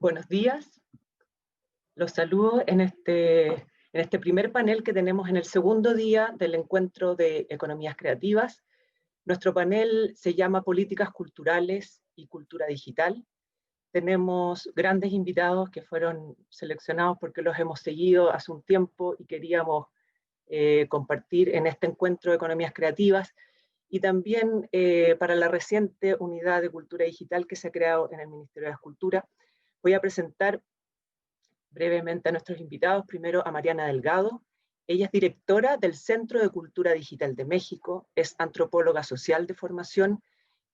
Buenos días, los saludo en este primer panel que tenemos en el segundo día del encuentro de economías creativas. Nuestro panel se llama Políticas Culturales y Cultura Digital. Tenemos grandes invitados que fueron seleccionados porque los hemos seguido hace un tiempo y queríamos compartir en este encuentro de economías creativas y también para la reciente unidad de cultura digital que se ha creado en el Ministerio de la Cultura. Voy a presentar brevemente a nuestros invitados, primero a Mariana Delgado. Ella es directora del Centro de Cultura Digital de México, es antropóloga social de formación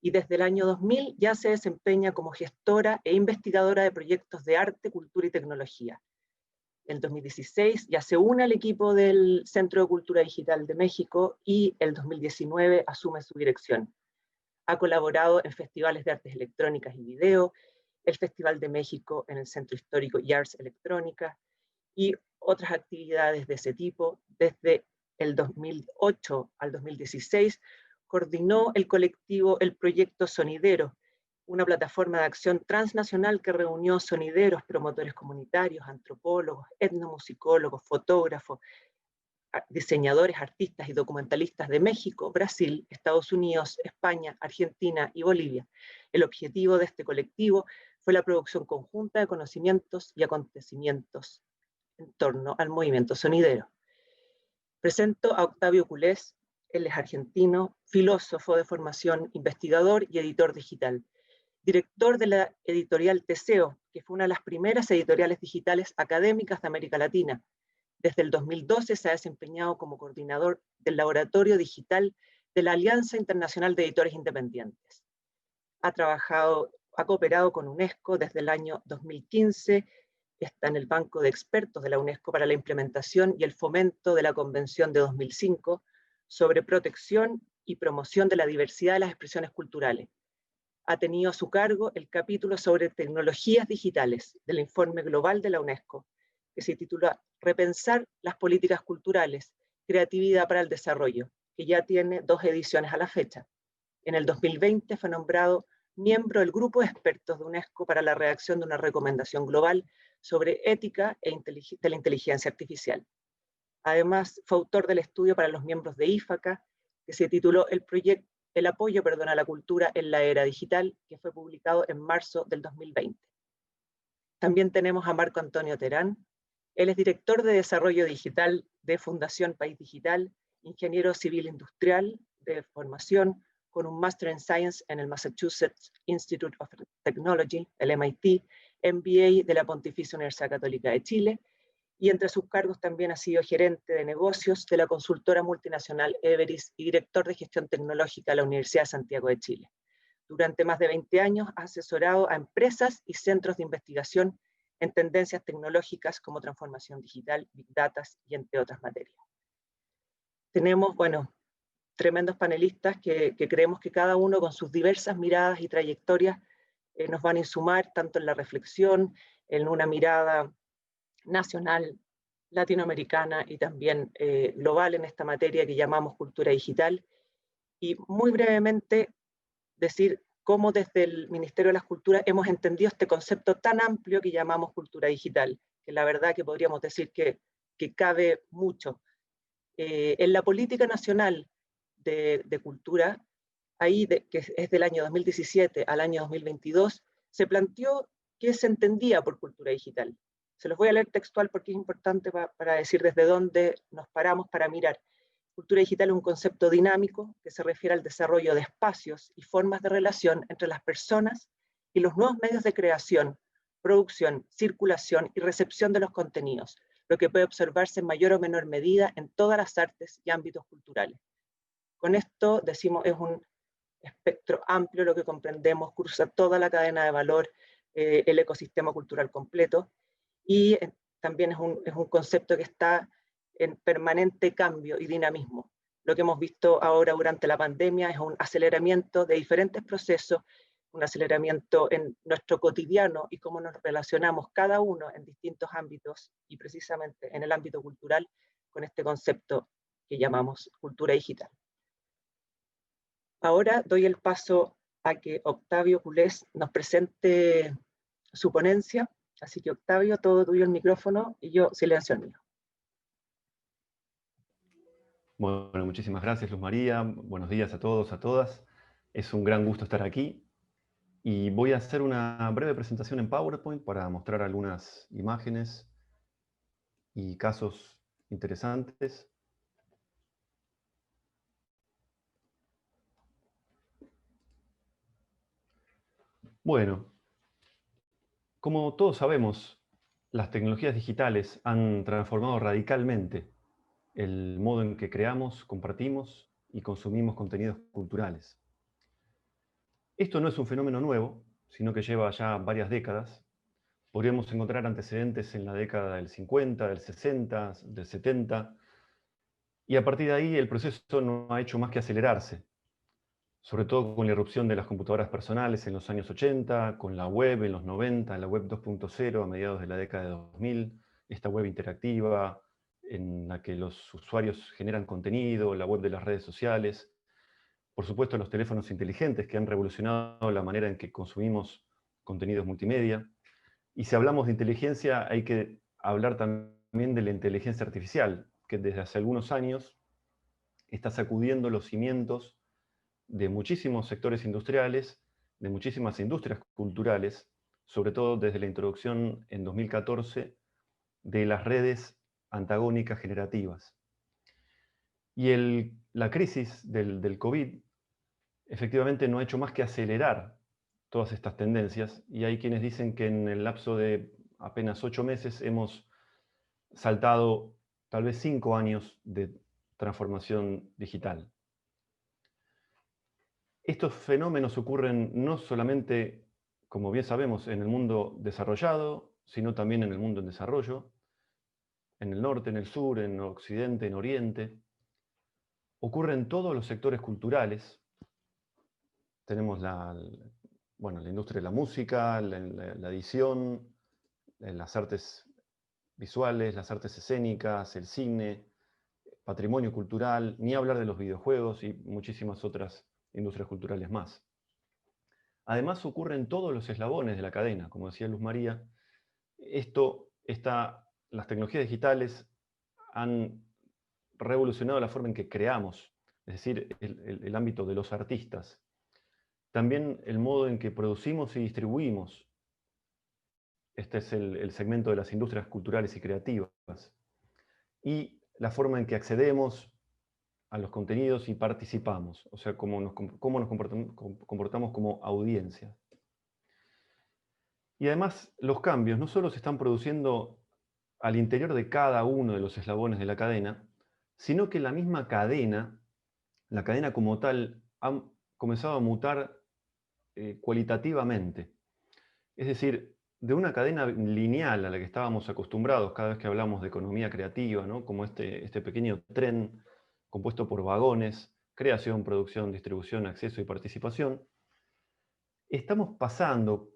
y desde el año 2000 ya se desempeña como gestora e investigadora de proyectos de arte, cultura y tecnología. En 2016 ya se une al equipo del Centro de Cultura Digital de México y el 2019 asume su dirección. Ha colaborado en festivales de artes electrónicas y video, el Festival de México en el Centro Histórico y Arts Electrónica y otras actividades de ese tipo. Desde el 2008 al 2016 coordinó el colectivo El Proyecto Sonidero, una plataforma de acción transnacional que reunió sonideros, promotores comunitarios, antropólogos, etnomusicólogos, fotógrafos, diseñadores, artistas y documentalistas de México, Brasil, Estados Unidos, España, Argentina y Bolivia. El objetivo de este colectivo fue la producción conjunta de conocimientos y acontecimientos en torno al movimiento sonidero. Presento a Octavio Culés. Él es argentino, filósofo de formación, investigador y editor digital. Director de la editorial Teseo, que fue una de las primeras editoriales digitales académicas de América Latina. Desde el 2012 se ha desempeñado como coordinador del Laboratorio Digital de la Alianza Internacional de Editores Independientes. Ha cooperado con UNESCO desde el año 2015, está en el Banco de Expertos de la UNESCO para la implementación y el fomento de la Convención de 2005 sobre protección y promoción de la diversidad de las expresiones culturales. Ha tenido a su cargo el capítulo sobre tecnologías digitales del informe global de la UNESCO, que se titula Repensar las políticas culturales, creatividad para el desarrollo, que ya tiene 2 ediciones a la fecha. En el 2020 fue nombrado miembro del grupo de expertos de UNESCO para la redacción de una recomendación global sobre ética de la inteligencia artificial. Además, fue autor del estudio para los miembros de IFACA, que se tituló El apoyo a la cultura en la era digital, que fue publicado en marzo del 2020. También tenemos a Marco Antonio Terán. Él es director de desarrollo digital de Fundación País Digital, ingeniero civil industrial de formación, con un Master in Science en el Massachusetts Institute of Technology, el MIT, MBA de la Pontificia Universidad Católica de Chile, y entre sus cargos también ha sido gerente de negocios de la consultora multinacional Everis y director de gestión tecnológica de la Universidad de Santiago de Chile. Durante más de 20 años ha asesorado a empresas y centros de investigación en tendencias tecnológicas como transformación digital, big data y entre otras materias. Tenemos, tremendos panelistas que creemos que cada uno con sus diversas miradas y trayectorias nos van a insumar tanto en la reflexión, en una mirada nacional, latinoamericana y también global en esta materia que llamamos cultura digital. Y muy brevemente decir cómo desde el Ministerio de las Culturas hemos entendido este concepto tan amplio que llamamos cultura digital, que la verdad que podríamos decir que cabe mucho. En la política nacional de cultura, que es del año 2017 al año 2022, se planteó qué se entendía por cultura digital. Se los voy a leer textual porque es importante para decir desde dónde nos paramos para mirar. Cultura digital es un concepto dinámico que se refiere al desarrollo de espacios y formas de relación entre las personas y los nuevos medios de creación, producción, circulación y recepción de los contenidos, lo que puede observarse en mayor o menor medida en todas las artes y ámbitos culturales. Con esto decimos es un espectro amplio lo que comprendemos, cruza toda la cadena de valor, el ecosistema cultural completo, y también es un concepto que está en permanente cambio y dinamismo. Lo que hemos visto ahora durante la pandemia es un aceleramiento de diferentes procesos, un aceleramiento en nuestro cotidiano y cómo nos relacionamos cada uno en distintos ámbitos y precisamente en el ámbito cultural con este concepto que llamamos cultura digital. Ahora doy el paso a que Octavio Culés nos presente su ponencia Así que Octavio, todo tuyo el micrófono y yo silencio el mío. Bueno, muchísimas gracias, Luz María. Buenos días a todos, a todas. Es un gran gusto estar aquí. Y voy a hacer una breve presentación en PowerPoint para mostrar algunas imágenes y casos interesantes. Bueno, como todos sabemos, las tecnologías digitales han transformado radicalmente el modo en que creamos, compartimos y consumimos contenidos culturales. Esto no es un fenómeno nuevo, sino que lleva ya varias décadas. Podríamos encontrar antecedentes en la década del 50, del 60, del 70, y a partir de ahí el proceso no ha hecho más que acelerarse, sobre todo con la irrupción de las computadoras personales en los años 80, con la web en los 90, la web 2.0 a mediados de la década de 2000, esta web interactiva en la que los usuarios generan contenido, la web de las redes sociales, por supuesto los teléfonos inteligentes que han revolucionado la manera en que consumimos contenidos multimedia. Y si hablamos de inteligencia, hay que hablar también de la inteligencia artificial, que desde hace algunos años está sacudiendo los cimientos de muchísimos sectores industriales, de muchísimas industrias culturales, sobre todo desde la introducción en 2014 de las redes antagónicas generativas. Y la crisis del COVID efectivamente no ha hecho más que acelerar todas estas tendencias, y hay quienes dicen que en el lapso de apenas 8 meses hemos saltado tal vez 5 años de transformación digital. Estos fenómenos ocurren no solamente, como bien sabemos, en el mundo desarrollado, sino también en el mundo en desarrollo, en el norte, en el sur, en occidente, en oriente. Ocurre en todos los sectores culturales. Tenemos la industria de la música, la edición, las artes visuales, las artes escénicas, el cine, patrimonio cultural, ni hablar de los videojuegos y muchísimas otras industrias culturales más. Además ocurre en todos los eslabones de la cadena, como decía Luz María. Las tecnologías digitales han revolucionado la forma en que creamos, es decir, el ámbito de los artistas. También el modo en que producimos y distribuimos. Este es el segmento de las industrias culturales y creativas. Y la forma en que accedemos a los contenidos y participamos, o sea, cómo nos comportamos como audiencia. Y además, los cambios no solo se están produciendo al interior de cada uno de los eslabones de la cadena, sino que la misma cadena, la cadena como tal, ha comenzado a mutar cualitativamente. Es decir, de una cadena lineal a la que estábamos acostumbrados cada vez que hablamos de economía creativa, ¿no? Como este pequeño tren compuesto por vagones, creación, producción, distribución, acceso y participación, estamos pasando,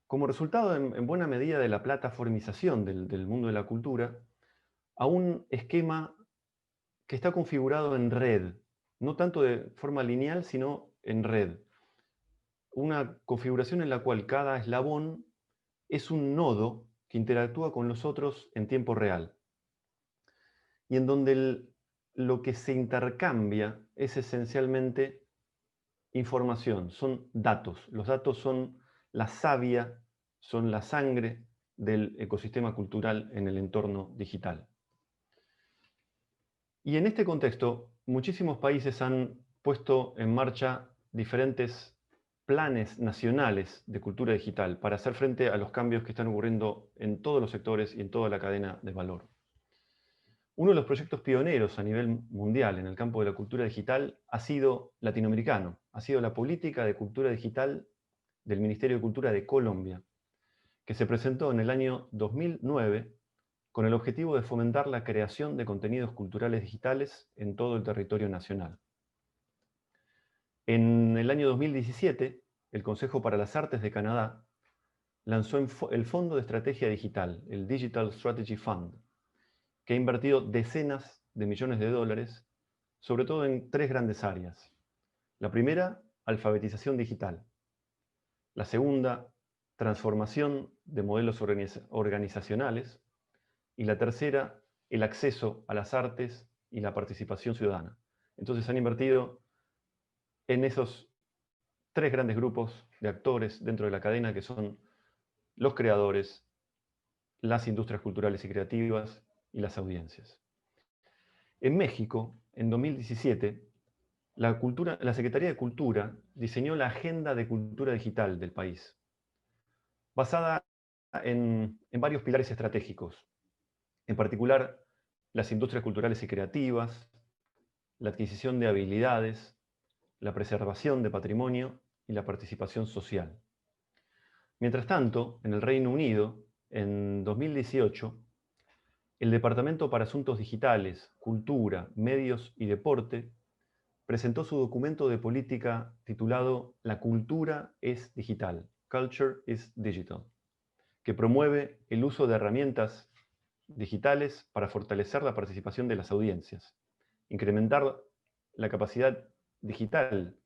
como resultado en buena medida de la plataformización del mundo de la cultura, a un esquema que está configurado en red, no tanto de forma lineal, sino en red. Una configuración en la cual cada eslabón es un nodo que interactúa con los otros en tiempo real. Y en donde lo que se intercambia es esencialmente información, son datos. Los datos son la savia, son la sangre del ecosistema cultural en el entorno digital. Y en este contexto, muchísimos países han puesto en marcha diferentes planes nacionales de cultura digital para hacer frente a los cambios que están ocurriendo en todos los sectores y en toda la cadena de valor. Uno de los proyectos pioneros a nivel mundial en el campo de la cultura digital ha sido latinoamericano, ha sido la política de cultura digital del Ministerio de Cultura de Colombia, que se presentó en el año 2009 con el objetivo de fomentar la creación de contenidos culturales digitales en todo el territorio nacional. En el año 2017, el Consejo para las Artes de Canadá lanzó el Fondo de Estrategia Digital, el Digital Strategy Fund, que ha invertido decenas de millones de dólares, sobre todo en 3 grandes áreas. La primera, alfabetización digital. La segunda, transformación de modelos organizacionales. Y la tercera, el acceso a las artes y la participación ciudadana. Entonces han invertido en esos tres grandes grupos de actores dentro de la cadena, que son los creadores, las industrias culturales y creativas y las audiencias. En México, en 2017, la Secretaría de Cultura diseñó la Agenda de Cultura Digital del país, basada en varios pilares estratégicos, en particular las industrias culturales y creativas, la adquisición de habilidades, la preservación de patrimonio y la participación social. Mientras tanto, en el Reino Unido, en 2018, el Departamento para Asuntos Digitales, Cultura, Medios y Deporte presentó su documento de política titulado La cultura es digital, Culture is Digital, que promueve el uso de herramientas digitales para fortalecer la participación de las audiencias, incrementar la capacidad digital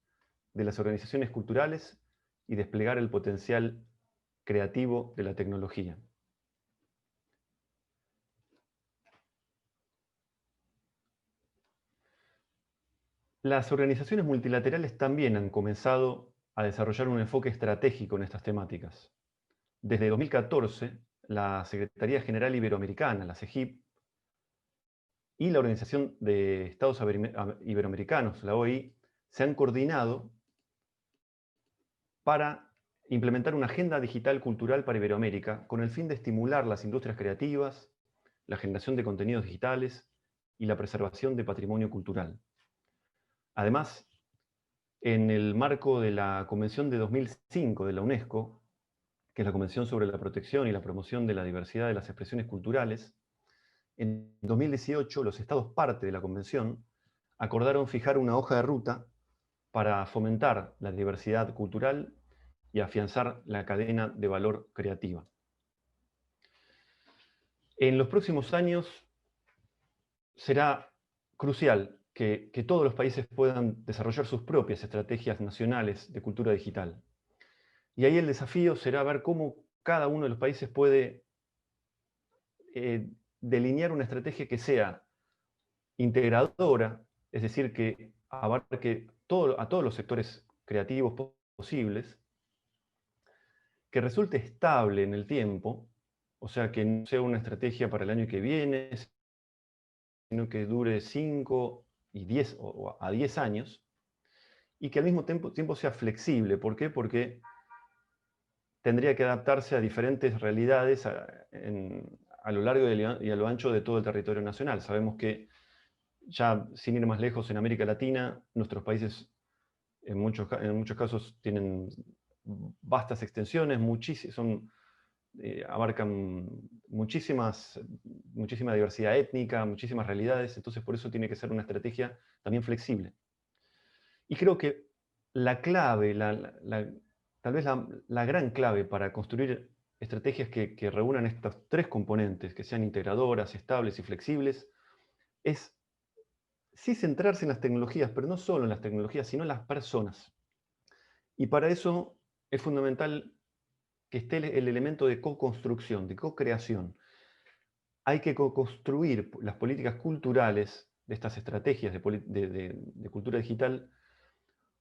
de las organizaciones culturales y desplegar el potencial creativo de la tecnología. Las organizaciones multilaterales también han comenzado a desarrollar un enfoque estratégico en estas temáticas. Desde 2014, la Secretaría General Iberoamericana, la CEGIP, y la Organización de Estados Iberoamericanos, la OEI, se han coordinado para implementar una agenda digital cultural para Iberoamérica con el fin de estimular las industrias creativas, la generación de contenidos digitales y la preservación de patrimonio cultural. Además, en el marco de la Convención de 2005 de la UNESCO, que es la Convención sobre la Protección y la Promoción de la Diversidad de las Expresiones Culturales, en 2018 los Estados parte de la Convención acordaron fijar una hoja de ruta para fomentar la diversidad cultural y afianzar la cadena de valor creativa. En los próximos años será crucial que todos los países puedan desarrollar sus propias estrategias nacionales de cultura digital. Y ahí el desafío será ver cómo cada uno de los países puede delinear una estrategia que sea integradora, es decir, que abarque a todos los sectores creativos posibles, que resulte estable en el tiempo, o sea, que no sea una estrategia para el año que viene, sino que dure 5 y 10 o a 10 años, y que al mismo tiempo sea flexible. ¿Por qué? Porque tendría que adaptarse a diferentes realidades a lo largo y a lo ancho de todo el territorio nacional. Sabemos que, ya sin ir más lejos, en América Latina, nuestros países en muchos casos tienen vastas extensiones, abarcan muchísima diversidad étnica, muchísimas realidades, entonces por eso tiene que ser una estrategia también flexible. Y creo que la clave, tal vez la gran clave para construir estrategias que reúnan estos tres componentes, que sean integradoras, estables y flexibles, es sí centrarse en las tecnologías, pero no solo en las tecnologías, sino en las personas. Y para eso es fundamental que esté el elemento de co-construcción, de co-creación. Hay que co-construir las políticas culturales de estas estrategias de cultura digital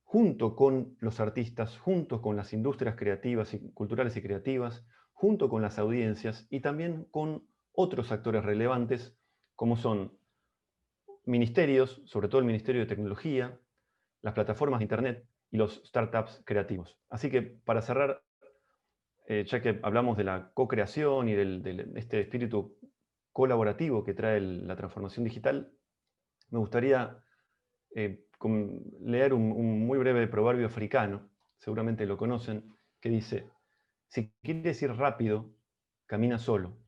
junto con los artistas, junto con las industrias creativas y culturales y creativas, junto con las audiencias y también con otros actores relevantes como son ministerios, sobre todo el Ministerio de Tecnología, las plataformas de Internet y los startups creativos. Así que para cerrar, ya que hablamos de la co-creación y de este espíritu colaborativo que trae la transformación digital, me gustaría leer un muy breve proverbio africano, seguramente lo conocen, que dice: si quieres ir rápido, camina solo.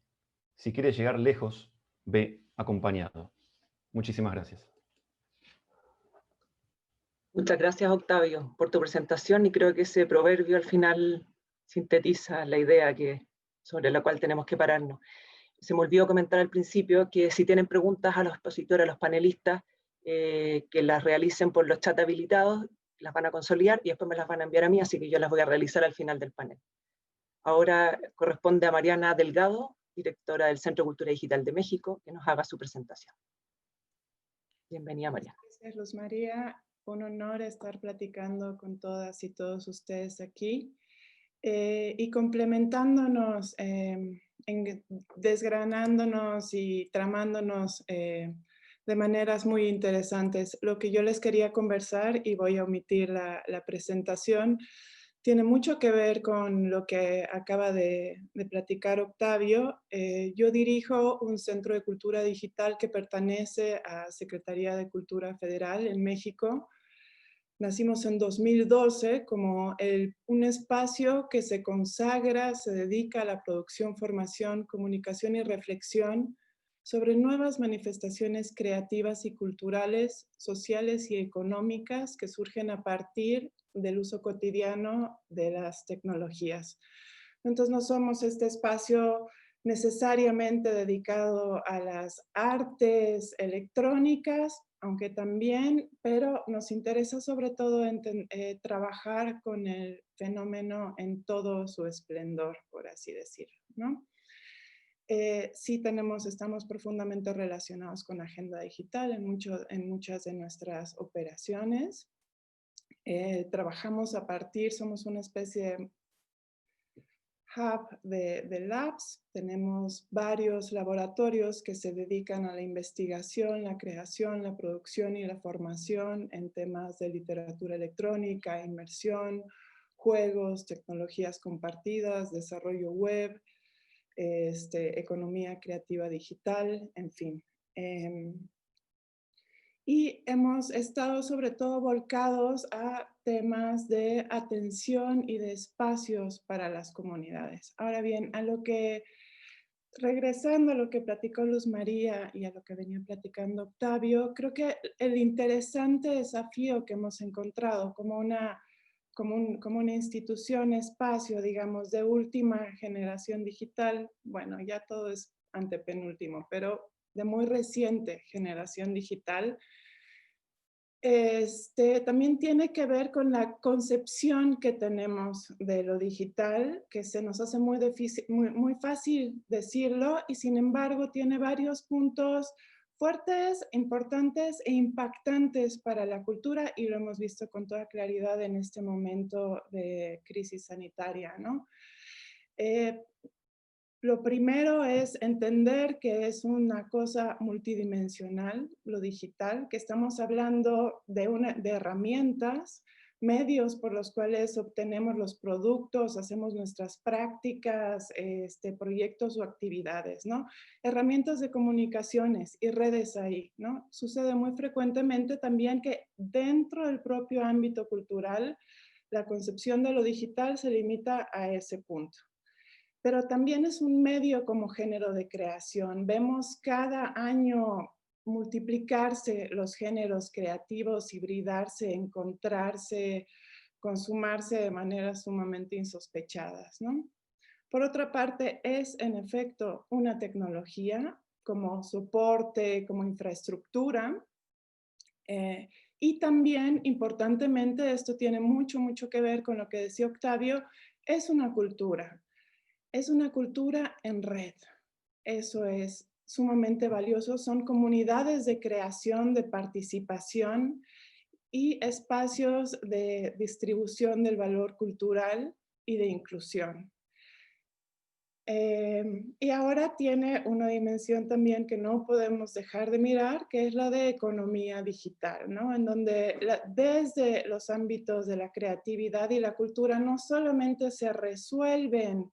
Si quieres llegar lejos, ve acompañado. Muchísimas gracias. Muchas gracias, Octavio, por tu presentación, y creo que ese proverbio al final sintetiza la idea sobre la cual tenemos que pararnos. Se me olvidó comentar al principio que si tienen preguntas a los expositores, a los panelistas, que las realicen por los chats habilitados, las van a consolidar y después me las van a enviar a mí, así que yo las voy a realizar al final del panel. Ahora corresponde a Mariana Delgado, directora del Centro de Cultura Digital de México, que nos haga su presentación. Bienvenida, Mariana. Gracias, Luz María. Un honor estar platicando con todas y todos ustedes aquí y complementándonos, desgranándonos y tramándonos de maneras muy interesantes. Lo que yo les quería conversar, y voy a omitir la presentación, tiene mucho que ver con lo que acaba de platicar Octavio. Yo dirijo un centro de cultura digital que pertenece a Secretaría de Cultura Federal en México. Nacimos en 2012 como un espacio que se consagra, se dedica a la producción, formación, comunicación y reflexión sobre nuevas manifestaciones creativas y culturales, sociales y económicas que surgen a partir del uso cotidiano de las tecnologías. Entonces no somos este espacio necesariamente dedicado a las artes electrónicas, aunque también, pero nos interesa sobre todo trabajar con el fenómeno en todo su esplendor, por así decirlo, ¿no? Sí estamos profundamente relacionados con agenda digital en muchas de nuestras operaciones. Trabajamos somos una especie de hub de labs. Tenemos varios laboratorios que se dedican a la investigación, la creación, la producción y la formación en temas de literatura electrónica, inmersión, juegos, tecnologías compartidas, desarrollo web, economía creativa digital, en fin. Y hemos estado sobre todo volcados a temas de atención y de espacios para las comunidades. Ahora bien, regresando a lo que platicó Luz María y a lo que venía platicando Octavio, creo que el interesante desafío que hemos encontrado como una institución, espacio, digamos, de última generación digital, bueno, ya todo es antepenúltimo, pero de muy reciente generación digital, también tiene que ver con la concepción que tenemos de lo digital, que se nos hace muy fácil decirlo, y sin embargo tiene varios puntos fuertes, importantes e impactantes para la cultura, y lo hemos visto con toda claridad en este momento de crisis sanitaria, ¿no? Lo primero es entender que es una cosa multidimensional, lo digital, que estamos hablando de herramientas, medios por los cuales obtenemos los productos, hacemos nuestras prácticas, proyectos o actividades, ¿no? Herramientas de comunicaciones y redes ahí, ¿no? Sucede muy frecuentemente también que dentro del propio ámbito cultural, la concepción de lo digital se limita a ese punto. Pero también es un medio como género de creación. Vemos cada año multiplicarse los géneros creativos, hibridarse, encontrarse, consumarse de maneras sumamente insospechadas, ¿no? Por otra parte, es en efecto una tecnología como soporte, como infraestructura, y también, importantemente, esto tiene mucho que ver con lo que decía Octavio, es una cultura. Es una cultura en red. Eso es sumamente valioso. Son comunidades de creación, de participación y espacios de distribución del valor cultural y de inclusión. Y ahora tiene una dimensión también que no podemos dejar de mirar, que es la de economía digital, ¿no? En donde desde los ámbitos de la creatividad y la cultura no solamente se resuelven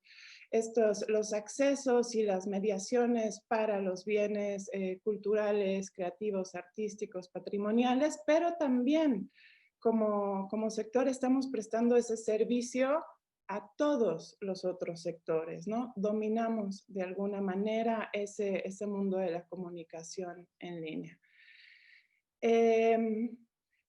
los accesos y las mediaciones para los bienes culturales, creativos, artísticos, patrimoniales, pero también como sector estamos prestando ese servicio a todos los otros sectores, ¿no? Dominamos de alguna manera ese mundo de la comunicación en línea.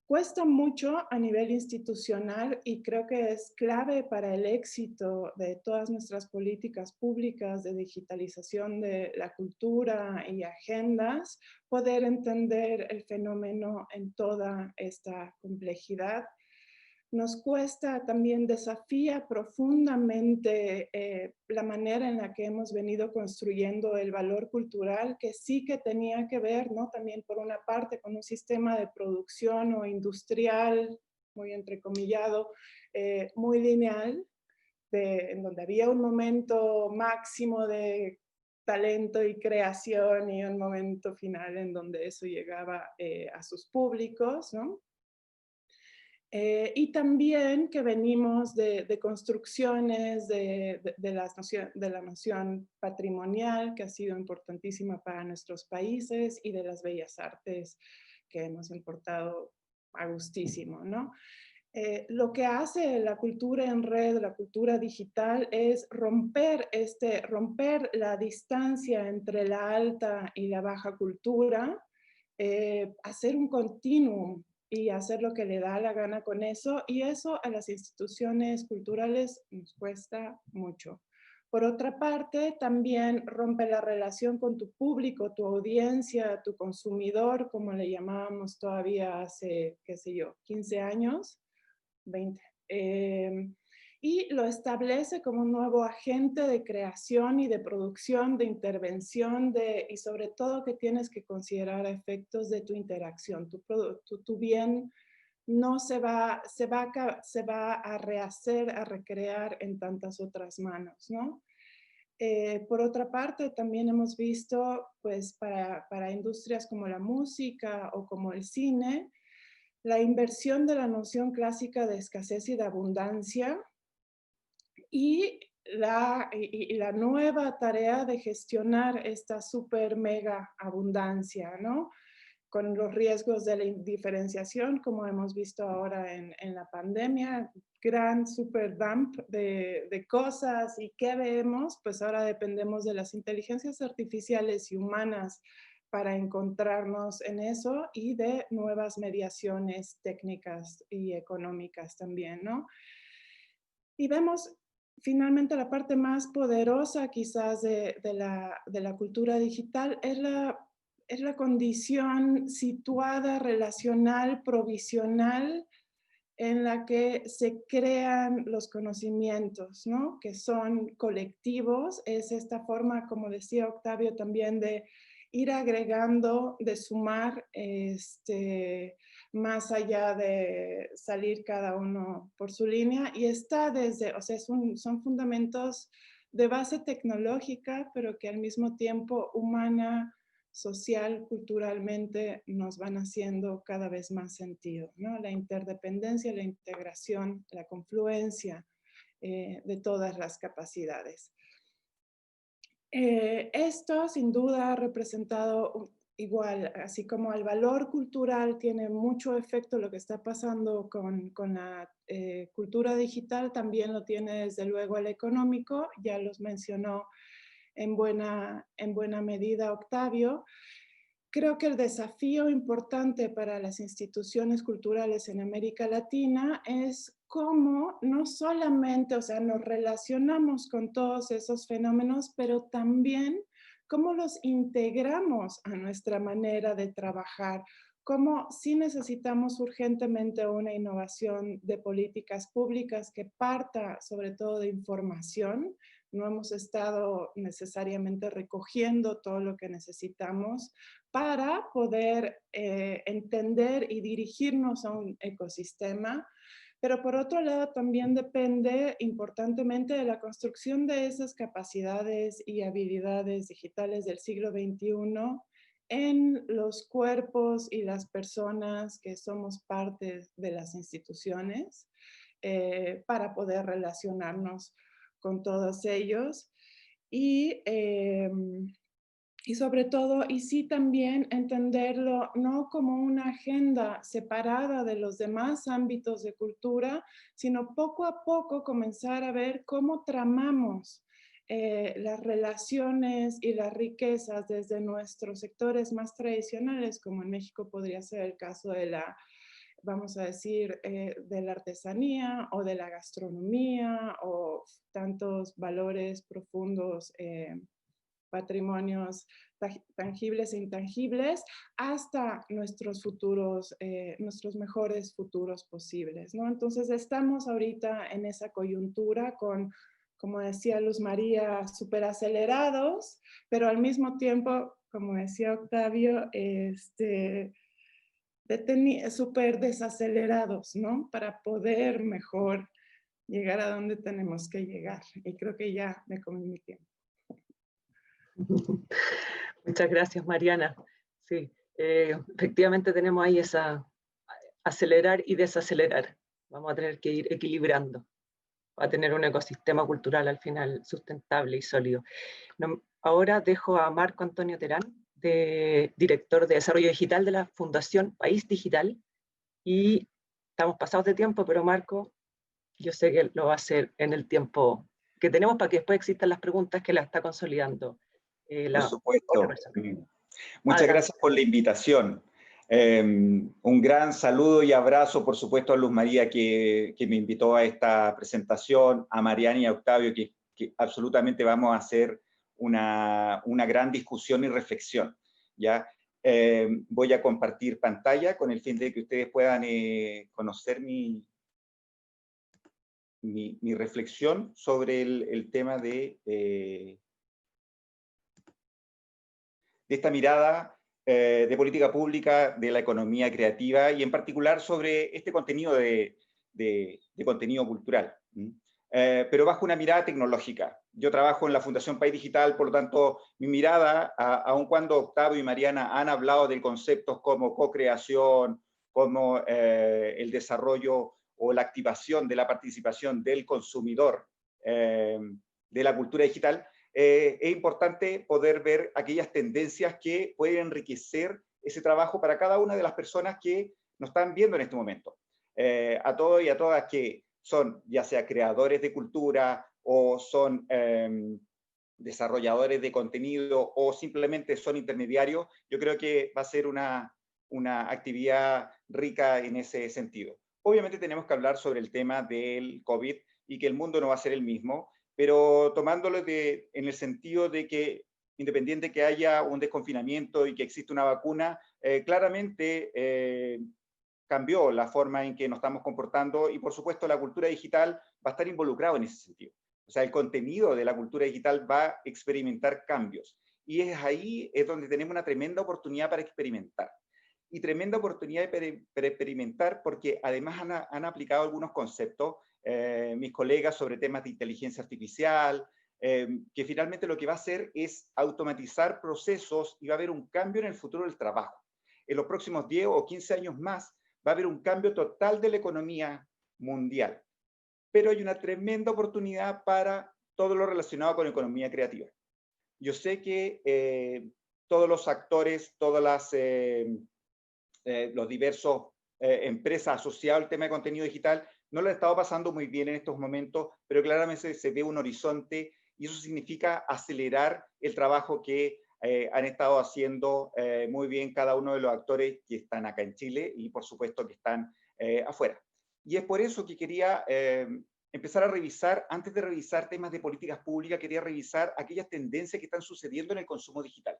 Cuesta mucho a nivel institucional y creo que es clave para el éxito de todas nuestras políticas públicas de digitalización de la cultura y agendas, poder entender el fenómeno en toda esta complejidad. Nos cuesta también, desafía profundamente la manera en la que hemos venido construyendo el valor cultural, que sí que tenía que ver, ¿no? También por una parte con un sistema de producción o industrial, muy entrecomillado, muy lineal, en donde había un momento máximo de talento y creación y un momento final en donde eso llegaba a sus públicos, ¿no? Y también que venimos de construcciones de la noción patrimonial, que ha sido importantísima para nuestros países, y de las bellas artes que hemos importado a gustísimo, ¿no? Lo que hace la cultura en red, la cultura digital, es romper la distancia entre la alta y la baja cultura, hacer un continuum y hacer lo que le da la gana con eso, y eso a las instituciones culturales nos cuesta mucho. Por otra parte, también rompe la relación con tu público, tu audiencia, tu consumidor, como le llamábamos todavía hace, qué sé yo, 15 años, 20. Y lo establece como un nuevo agente de creación y de producción, de intervención, y sobre todo que tienes que considerar efectos de tu interacción. Tu bien no se va a rehacer, a recrear en tantas otras manos, ¿no? Por otra parte, también hemos visto, pues, para industrias como la música o como el cine, la inversión de la noción clásica de escasez y de abundancia, y la nueva tarea de gestionar esta super mega abundancia, ¿no? Con los riesgos de la indiferenciación, como hemos visto ahora en la pandemia, gran super dump de cosas. ¿Y qué vemos? Pues ahora dependemos de las inteligencias artificiales y humanas para encontrarnos en eso, y de nuevas mediaciones técnicas y económicas también, ¿no? Y vemos finalmente la parte más poderosa quizás de la cultura digital es la condición situada, relacional, provisional, en la que se crean los conocimientos, ¿no? Que son colectivos. Es esta forma, como decía Octavio, también de ir agregando, de sumar, más allá de salir cada uno por su línea, y está desde, o sea, son fundamentos de base tecnológica, pero que al mismo tiempo humana, social, culturalmente, nos van haciendo cada vez más sentido, ¿no? La interdependencia, la integración, la confluencia de todas las capacidades. Esto sin duda ha representado igual, así como el valor cultural tiene mucho efecto lo que está pasando con la cultura digital, también lo tiene desde luego el económico, ya los mencionó en buena medida Octavio. Creo que el desafío importante para las instituciones culturales en América Latina es cómo no solamente, o sea, nos relacionamos con todos esos fenómenos, pero también cómo los integramos a nuestra manera de trabajar, cómo sí necesitamos urgentemente una innovación de políticas públicas que parta sobre todo de información. No hemos estado necesariamente recogiendo todo lo que necesitamos para poder entender y dirigirnos a un ecosistema. Pero por otro lado también depende importantemente de la construcción de esas capacidades y habilidades digitales del siglo XXI en los cuerpos y las personas que somos parte de las instituciones, para poder relacionarnos con todos ellos. Y sobre todo, y sí también entenderlo no como una agenda separada de los demás ámbitos de cultura, sino poco a poco comenzar a ver cómo tramamos las relaciones y las riquezas desde nuestros sectores más tradicionales, como en México podría ser el caso de la, vamos a decir, de la artesanía o de la gastronomía, o tantos valores profundos, patrimonios tangibles e intangibles, hasta nuestros futuros, nuestros mejores futuros posibles, ¿no? Entonces estamos ahorita en esa coyuntura con, como decía Luz María, súper acelerados, pero al mismo tiempo, como decía Octavio, súper desacelerados, ¿no? Para poder mejor llegar a donde tenemos que llegar. Y creo que ya me comí mi tiempo. Muchas gracias, Mariana. Sí, efectivamente tenemos ahí esa acelerar y desacelerar. Vamos a tener que ir equilibrando para tener un ecosistema cultural al final sustentable y sólido. Ahora dejo a Marco Antonio Terán, director de Desarrollo Digital de la Fundación País Digital. Y estamos pasados de tiempo, pero Marco, yo sé que lo va a hacer en el tiempo que tenemos para que después existan las preguntas que la está consolidando. Por supuesto. Muchas Adelante. gracias por la invitación. Un gran saludo y abrazo, por supuesto, a Luz María que me invitó a esta presentación, a Mariana y a Octavio, que absolutamente vamos a hacer una gran discusión y reflexión, ¿ya? Voy a compartir pantalla con el fin de que ustedes puedan conocer mi reflexión sobre el tema de esta mirada de política pública de la economía creativa y en particular sobre este contenido de contenido cultural, pero bajo una mirada tecnológica. Yo trabajo en la Fundación País Digital, por lo tanto, mi mirada, aun cuando Octavio y Mariana han hablado de conceptos como co-creación, como el desarrollo o la activación de la participación del consumidor de la cultura digital, es importante poder ver aquellas tendencias que pueden enriquecer ese trabajo para cada una de las personas que nos están viendo en este momento. A todos y a todas que son ya sea creadores de cultura o son desarrolladores de contenido o simplemente son intermediarios, yo creo que va a ser una actividad rica en ese sentido. Obviamente tenemos que hablar sobre el tema del COVID y que el mundo no va a ser el mismo, pero tomándolo en el sentido de que, independiente que haya un desconfinamiento y que existe una vacuna, claramente cambió la forma en que nos estamos comportando y, por supuesto, la cultura digital va a estar involucrada en ese sentido. O sea, el contenido de la cultura digital va a experimentar cambios. Y ahí es donde tenemos una tremenda oportunidad para experimentar. Y tremenda oportunidad para experimentar porque además han aplicado algunos conceptos mis colegas sobre temas de inteligencia artificial, que finalmente lo que va a hacer es automatizar procesos y va a haber un cambio en el futuro del trabajo. En los próximos 10 o 15 años más va a haber un cambio total de la economía mundial. Pero hay una tremenda oportunidad para todo lo relacionado con economía creativa. Yo sé que todos los actores, todas los diversos empresas asociadas al tema de contenido digital no lo han estado pasando muy bien en estos momentos, pero claramente se ve un horizonte y eso significa acelerar el trabajo que han estado haciendo muy bien cada uno de los actores que están acá en Chile y por supuesto que están afuera. Y es por eso que quería empezar a revisar, antes de revisar temas de políticas públicas, quería revisar aquellas tendencias que están sucediendo en el consumo digital.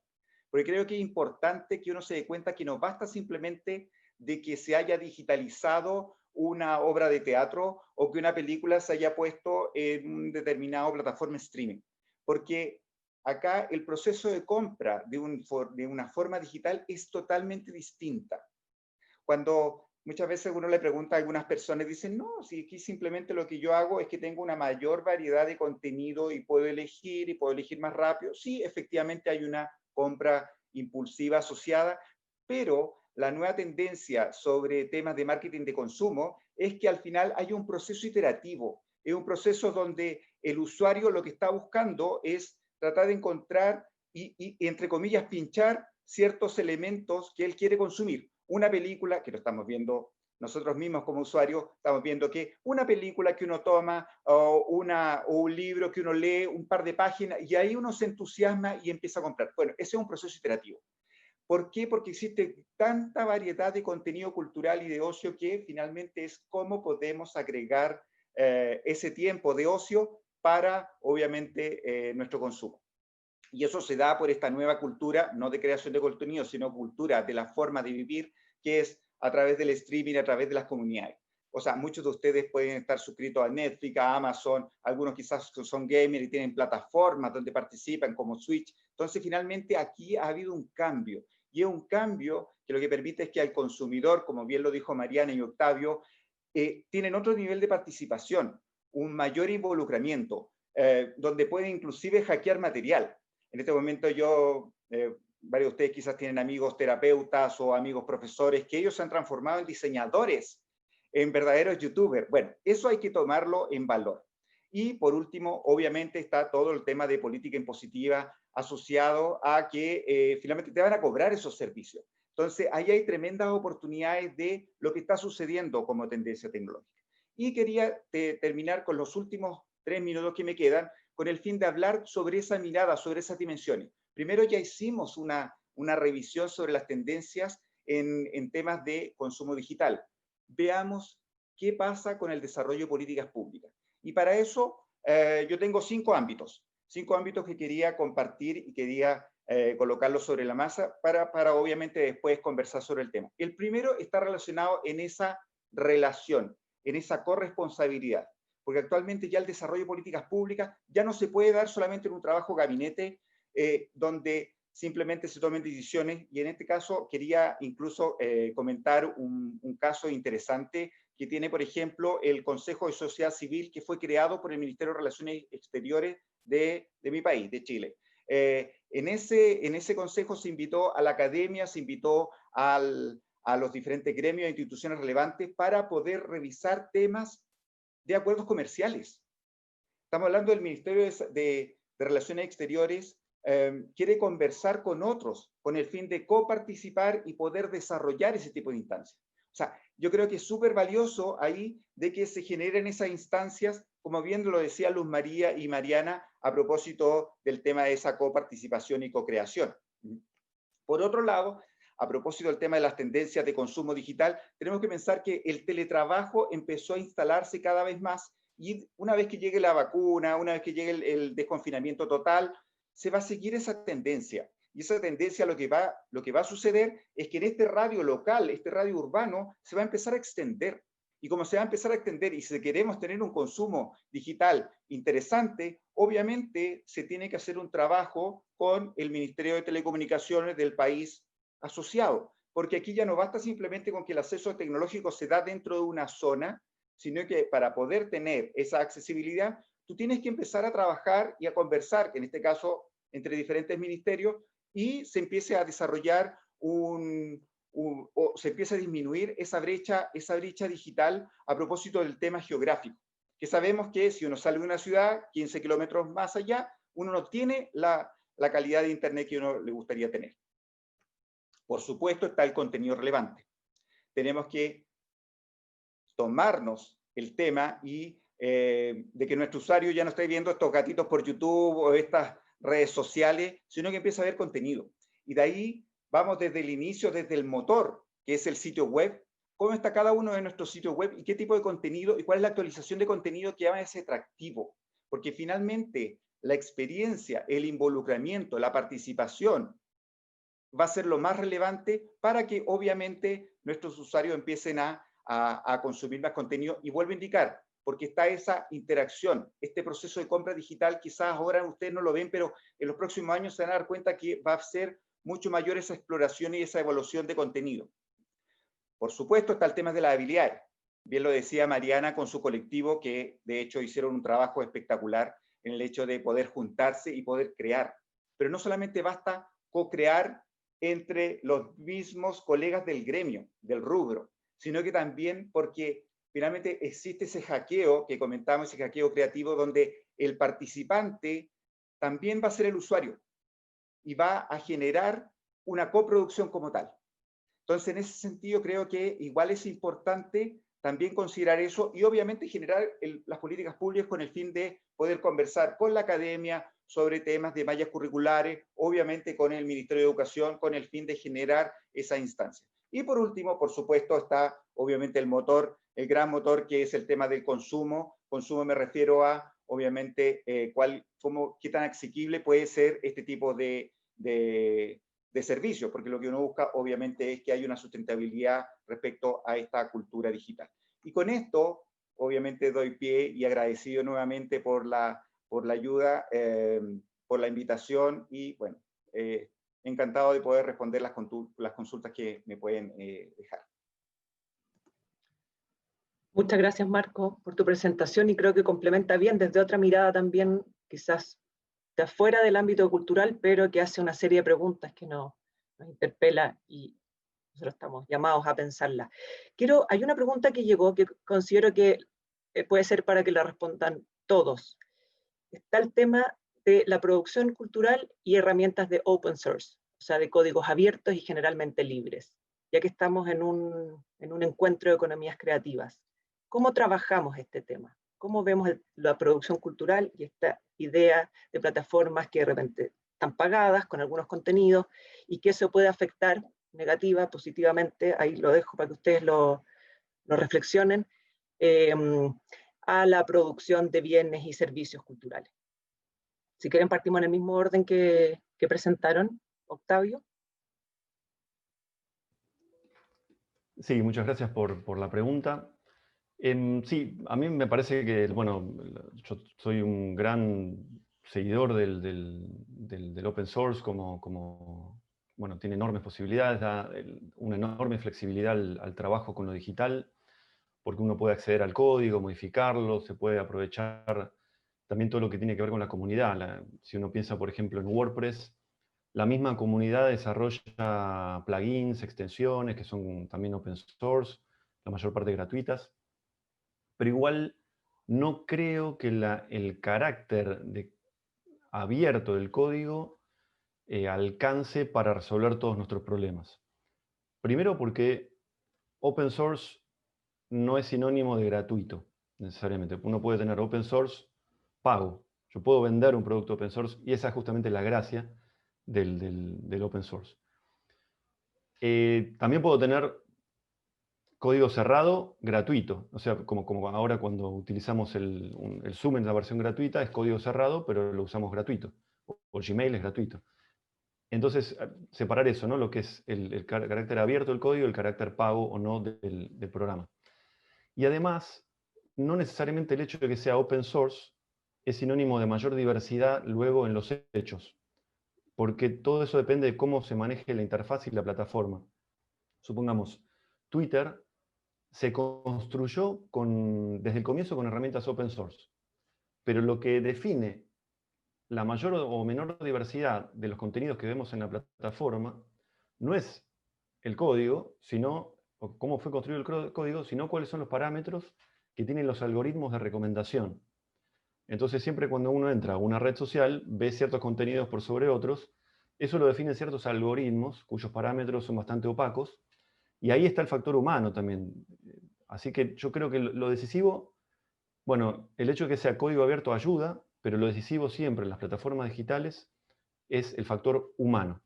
Porque creo que es importante que uno se dé cuenta que no basta simplemente de que se haya digitalizado una obra de teatro o que una película se haya puesto en una determinada plataforma streaming. Porque acá el proceso de compra de una forma digital es totalmente distinta. Cuando muchas veces uno le pregunta a algunas personas, dicen, no, si aquí simplemente lo que yo hago es que tengo una mayor variedad de contenido y puedo elegir más rápido. Sí, efectivamente hay una compra impulsiva asociada, pero la nueva tendencia sobre temas de marketing de consumo es que al final hay un proceso iterativo, es un proceso donde el usuario lo que está buscando es tratar de encontrar y entre comillas, pinchar ciertos elementos que él quiere consumir. Una película, que lo estamos viendo nosotros mismos como usuarios, estamos viendo que una película que uno toma o un libro que uno lee, un par de páginas, y ahí uno se entusiasma y empieza a comprar. Bueno, ese es un proceso iterativo. ¿Por qué? Porque existe tanta variedad de contenido cultural y de ocio que finalmente es cómo podemos agregar ese tiempo de ocio para, obviamente, nuestro consumo. Y eso se da por esta nueva cultura, no de creación de contenido, sino cultura de la forma de vivir, que es a través del streaming, a través de las comunidades. O sea, muchos de ustedes pueden estar suscritos a Netflix, a Amazon, algunos quizás son gamers y tienen plataformas donde participan como Switch. Entonces, finalmente aquí ha habido un cambio. Y es un cambio que lo que permite es que al consumidor, como bien lo dijo Mariana y Octavio, tienen otro nivel de participación, un mayor involucramiento, donde pueden inclusive hackear material. En este momento varios de ustedes quizás tienen amigos terapeutas o amigos profesores que ellos se han transformado en diseñadores, en verdaderos youtubers. Bueno, eso hay que tomarlo en valor. Y por último, obviamente está todo el tema de política impositiva asociado a que finalmente te van a cobrar esos servicios. Entonces, ahí hay tremendas oportunidades de lo que está sucediendo como tendencia tecnológica. Y quería terminar con los últimos 3 minutos que me quedan, con el fin de hablar sobre esa mirada, sobre esas dimensiones. Primero, ya hicimos una revisión sobre las tendencias en temas de consumo digital. Veamos qué pasa con el desarrollo de políticas públicas. Y para eso, yo tengo 5 ámbitos que quería compartir y quería colocarlos sobre la mesa para obviamente después conversar sobre el tema. El primero está relacionado en esa relación, en esa corresponsabilidad, porque actualmente ya el desarrollo de políticas públicas ya no se puede dar solamente en un trabajo gabinete donde simplemente se tomen decisiones, y en este caso quería incluso comentar un caso interesante que tiene, por ejemplo, el Consejo de Sociedad Civil, que fue creado por el Ministerio de Relaciones Exteriores de mi país, de Chile. En ese consejo se invitó a la academia, se invitó a los diferentes gremios e instituciones relevantes para poder revisar temas de acuerdos comerciales. Estamos hablando del Ministerio de Relaciones Exteriores, quiere conversar con otros con el fin de coparticipar y poder desarrollar ese tipo de instancias. O sea, yo creo que es súper valioso ahí de que se generen esas instancias, como bien lo decía Luz María y Mariana, a propósito del tema de esa coparticipación y cocreación. Por otro lado, a propósito del tema de las tendencias de consumo digital, tenemos que pensar que el teletrabajo empezó a instalarse cada vez más, y una vez que llegue la vacuna, una vez que llegue el desconfinamiento total, se va a seguir esa tendencia. Y esa tendencia lo que va a suceder es que en este radio local, este radio urbano, se va a empezar a extender. Y como se va a empezar a extender, y si queremos tener un consumo digital interesante, obviamente se tiene que hacer un trabajo con el Ministerio de Telecomunicaciones del país asociado. Porque aquí ya no basta simplemente con que el acceso tecnológico se da dentro de una zona, sino que para poder tener esa accesibilidad, tú tienes que empezar a trabajar y a conversar, en este caso entre diferentes ministerios, y se empiece a desarrollar o se empieza a disminuir esa brecha digital a propósito del tema geográfico. Que sabemos que si uno sale de una ciudad, 15 kilómetros más allá, uno no tiene la calidad de internet que uno le gustaría tener. Por supuesto está el contenido relevante. Tenemos que tomarnos el tema y de que nuestro usuario ya no esté viendo estos gatitos por YouTube o estas redes sociales, sino que empieza a ver contenido. Y de ahí vamos desde el inicio, desde el motor, que es el sitio web, cómo está cada uno de nuestros sitios web y qué tipo de contenido y cuál es la actualización de contenido que va a ser atractivo. Porque finalmente la experiencia, el involucramiento, la participación va a ser lo más relevante para que obviamente nuestros usuarios empiecen a consumir más contenido. Y vuelvo a indicar, porque está esa interacción, este proceso de compra digital, quizás ahora ustedes no lo ven, pero en los próximos años se van a dar cuenta que va a ser mucho mayor esa exploración y esa evolución de contenido. Por supuesto está el tema de las habilidades. Bien lo decía Mariana con su colectivo, que de hecho hicieron un trabajo espectacular en el hecho de poder juntarse y poder crear. Pero no solamente basta co-crear entre los mismos colegas del gremio, del rubro, sino que también porque finalmente existe ese hackeo que comentamos, ese hackeo creativo, donde el participante también va a ser el usuario y va a generar una coproducción como tal. Entonces, en ese sentido, creo que igual es importante también considerar eso y obviamente generar las políticas públicas con el fin de poder conversar con la academia sobre temas de mallas curriculares, obviamente con el Ministerio de Educación, con el fin de generar esa instancia. Y por último, por supuesto, está obviamente el motor, el gran motor que es el tema del consumo. Consumo me refiero a, obviamente, qué tan asequible puede ser este tipo de servicio, porque lo que uno busca, obviamente, es que haya una sustentabilidad respecto a esta cultura digital. Y con esto, obviamente, doy pie y agradecido nuevamente por la ayuda, por la invitación y, bueno, encantado de poder responder las consultas que me pueden dejar. Muchas gracias, Marco, por tu presentación, y creo que complementa bien desde otra mirada también, quizás de afuera del ámbito cultural, pero que hace una serie de preguntas que nos interpela y nosotros estamos llamados a pensarla. Hay una pregunta que llegó que considero que puede ser para que la respondan todos. Está el tema de la producción cultural y herramientas de open source, o sea, de códigos abiertos y generalmente libres, ya que estamos en un encuentro de economías creativas. ¿Cómo trabajamos este tema? ¿Cómo vemos la producción cultural y esta idea de plataformas que de repente están pagadas con algunos contenidos y que eso puede afectar negativa, positivamente, ahí lo dejo para que ustedes lo reflexionen, a la producción de bienes y servicios culturales? Si quieren, partimos en el mismo orden que presentaron. Octavio. Sí, muchas gracias por la pregunta. Sí, a mí me parece que, bueno, yo soy un gran seguidor del open source, bueno, tiene enormes posibilidades, da una enorme flexibilidad al trabajo con lo digital, porque uno puede acceder al código, modificarlo, se puede aprovechar también todo lo que tiene que ver con la comunidad. Si uno piensa, por ejemplo, en WordPress, la misma comunidad desarrolla plugins, extensiones, que son también open source, la mayor parte gratuitas. Pero igual no creo que el carácter abierto del código alcance para resolver todos nuestros problemas. Primero porque open source no es sinónimo de gratuito, necesariamente. Uno puede tener open source pago. Yo puedo vender un producto open source y esa es justamente la gracia del open source. También puedo tener código cerrado gratuito. O sea, como ahora cuando utilizamos el Zoom en la versión gratuita, es código cerrado, pero lo usamos gratuito. O Gmail es gratuito. Entonces, separar eso, ¿no? Lo que es el carácter abierto del código, el carácter pago o no del programa. Y además, no necesariamente el hecho de que sea open source es sinónimo de mayor diversidad luego en los hechos. Porque todo eso depende de cómo se maneje la interfaz y la plataforma. Supongamos, Twitter se construyó desde el comienzo con herramientas open source. Pero lo que define la mayor o menor diversidad de los contenidos que vemos en la plataforma no es el código, o cómo fue construido el código, sino cuáles son los parámetros que tienen los algoritmos de recomendación. Entonces, siempre cuando uno entra a una red social, ve ciertos contenidos por sobre otros, eso lo definen ciertos algoritmos, cuyos parámetros son bastante opacos, y ahí está el factor humano también. Así que yo creo que lo decisivo, bueno, el hecho de que sea código abierto ayuda, pero lo decisivo siempre en las plataformas digitales es el factor humano.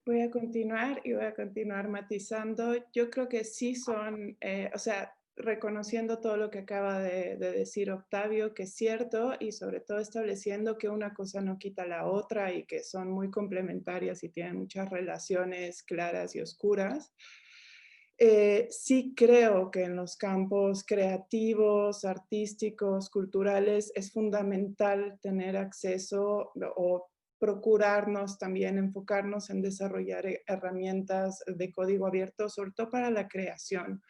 Voy a continuar matizando. Yo creo que sí son, o sea, reconociendo todo lo que acaba de decir Octavio, que es cierto, y sobre todo estableciendo que una cosa no quita la otra y que son muy complementarias y tienen muchas relaciones claras y oscuras. Sí creo que en los campos creativos, artísticos, culturales, es fundamental tener acceso o procurarnos también, enfocarnos en desarrollar herramientas de código abierto, sobre todo para la creación.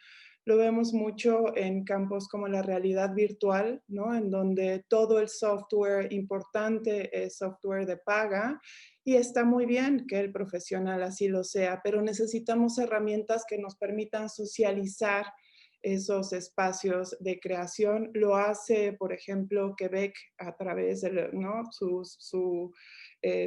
Lo vemos mucho en campos como la realidad virtual, ¿no? En donde todo el software importante es software de paga, y está muy bien que el profesional así lo sea, pero necesitamos herramientas que nos permitan socializar esos espacios de creación. Lo hace, por ejemplo, Quebec a través de, ¿no? su